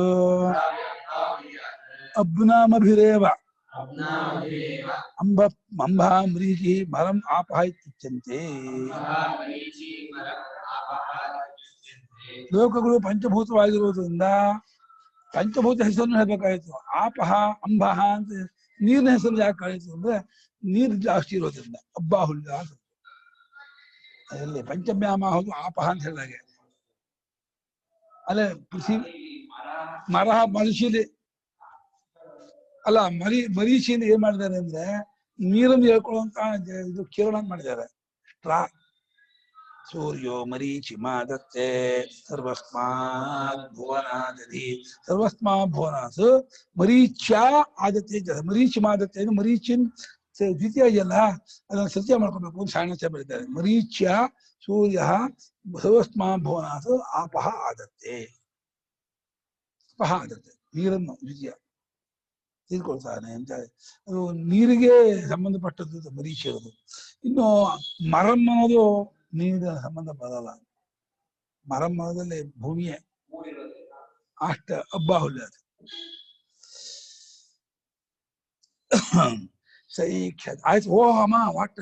ಅಬ್ನಾಮಭಿರೇವ ಅಂಬಾಮೃಗಿ ಮರಂ ಆಪಃ ಇತ್ಯುಚ್ಯಂತೆ. ಲೋಕಗಳು ಪಂಚಭೂತವಾಗಿರುವುದರಿಂದ ಪಂಚಭೂತ ಹೆಸರನ್ನು ಹೇಳ್ಬೇಕಾಯ್ತು. ಆಪಹ ಅಂಬಹ ಅಂತ ನೀರಿನ ಹೆಸರು ಯಾಕೆ ಆಯಿತು ಅಂದ್ರೆ ನೀರು ಜಾಸ್ತಿ ಇರೋದ್ರಿಂದ ಅಬ್ಬಾಹುಲ್ಯ. ಅದರಲ್ಲಿ ಪಂಚಮ್ಯಾಮ ಹೌದು ಆಪಹ ಅಂತ ಹೇಳಿದಾಗೆ. ಅಲ್ಲೇ ಮರ ಮರೀಚಿಲಿ ಅಲ್ಲ, ಮರೀಚಿಯಿಂದ ಏನ್ ಮಾಡಿದ್ದಾರೆ ಅಂದ್ರೆ ನೀರನ್ನು ಹೇಳ್ಕೊಳ್ಳುವಂತ ಇದು ಕಿರಣ ಮಾಡಿದ್ದಾರೆ. ಸ್ಟ್ರಾ ಸೂರ್ಯೋ ಮರೀಚಿಮಾದತ್ತೆ ಸರ್ವಸ್ಮಾತ್ ಭುವನಾದಧಿ ಸರ್ವಸ್ಮಾತ್ ಭುವನಾತ್ ಮರೀಚ್ಯ ಆದತ್ತೆ. ಮರೀಚಿಮಾದತ್ತೆ ಮರೀಚಿನ್ ದ್ವಿತೀಯ ಇದೆಯಲ್ಲ, ಅದನ್ನ ಸತ್ಯ ಮಾಡ್ಕೋಬೇಕು ಅಂತ ಸಾಹಿತ್ಯ ಬರೀತಾರೆ. ಮರೀಚ್ಯ ಸೂರ್ಯ ಸರ್ವಸ್ಮಾತ್ ಭುವನಾತ್ ಆಪಹ ಆದತ್ತೆ. ಅಪಹ ಆದತ್ತೆ ನೀರನ್ನು ದ್ವಿತೀಯ ತಿಳ್ಕೊಳ್ತಾನೆ ಅಂತ. ಅದು ನೀರಿಗೆ ಸಂಬಂಧಪಟ್ಟದ್ದು ಮರೀಚಿ ಇರೋದು. ಇನ್ನು ಮರಂ ಅನ್ನೋದು ನೀರಿನ ಸಂಬಂಧ ಬರಲ್ಲ. ಮರಂ ಅನ್ನೋದಲ್ಲಿ ಭೂಮಿಯೇ ಅಷ್ಟ ಅಬ್ಬಾಹುಲ್ಯ. ಸೈಕ್ಷ ಆಯ್ತು. ಓ ಅಮ್ಮ ವಾಟ್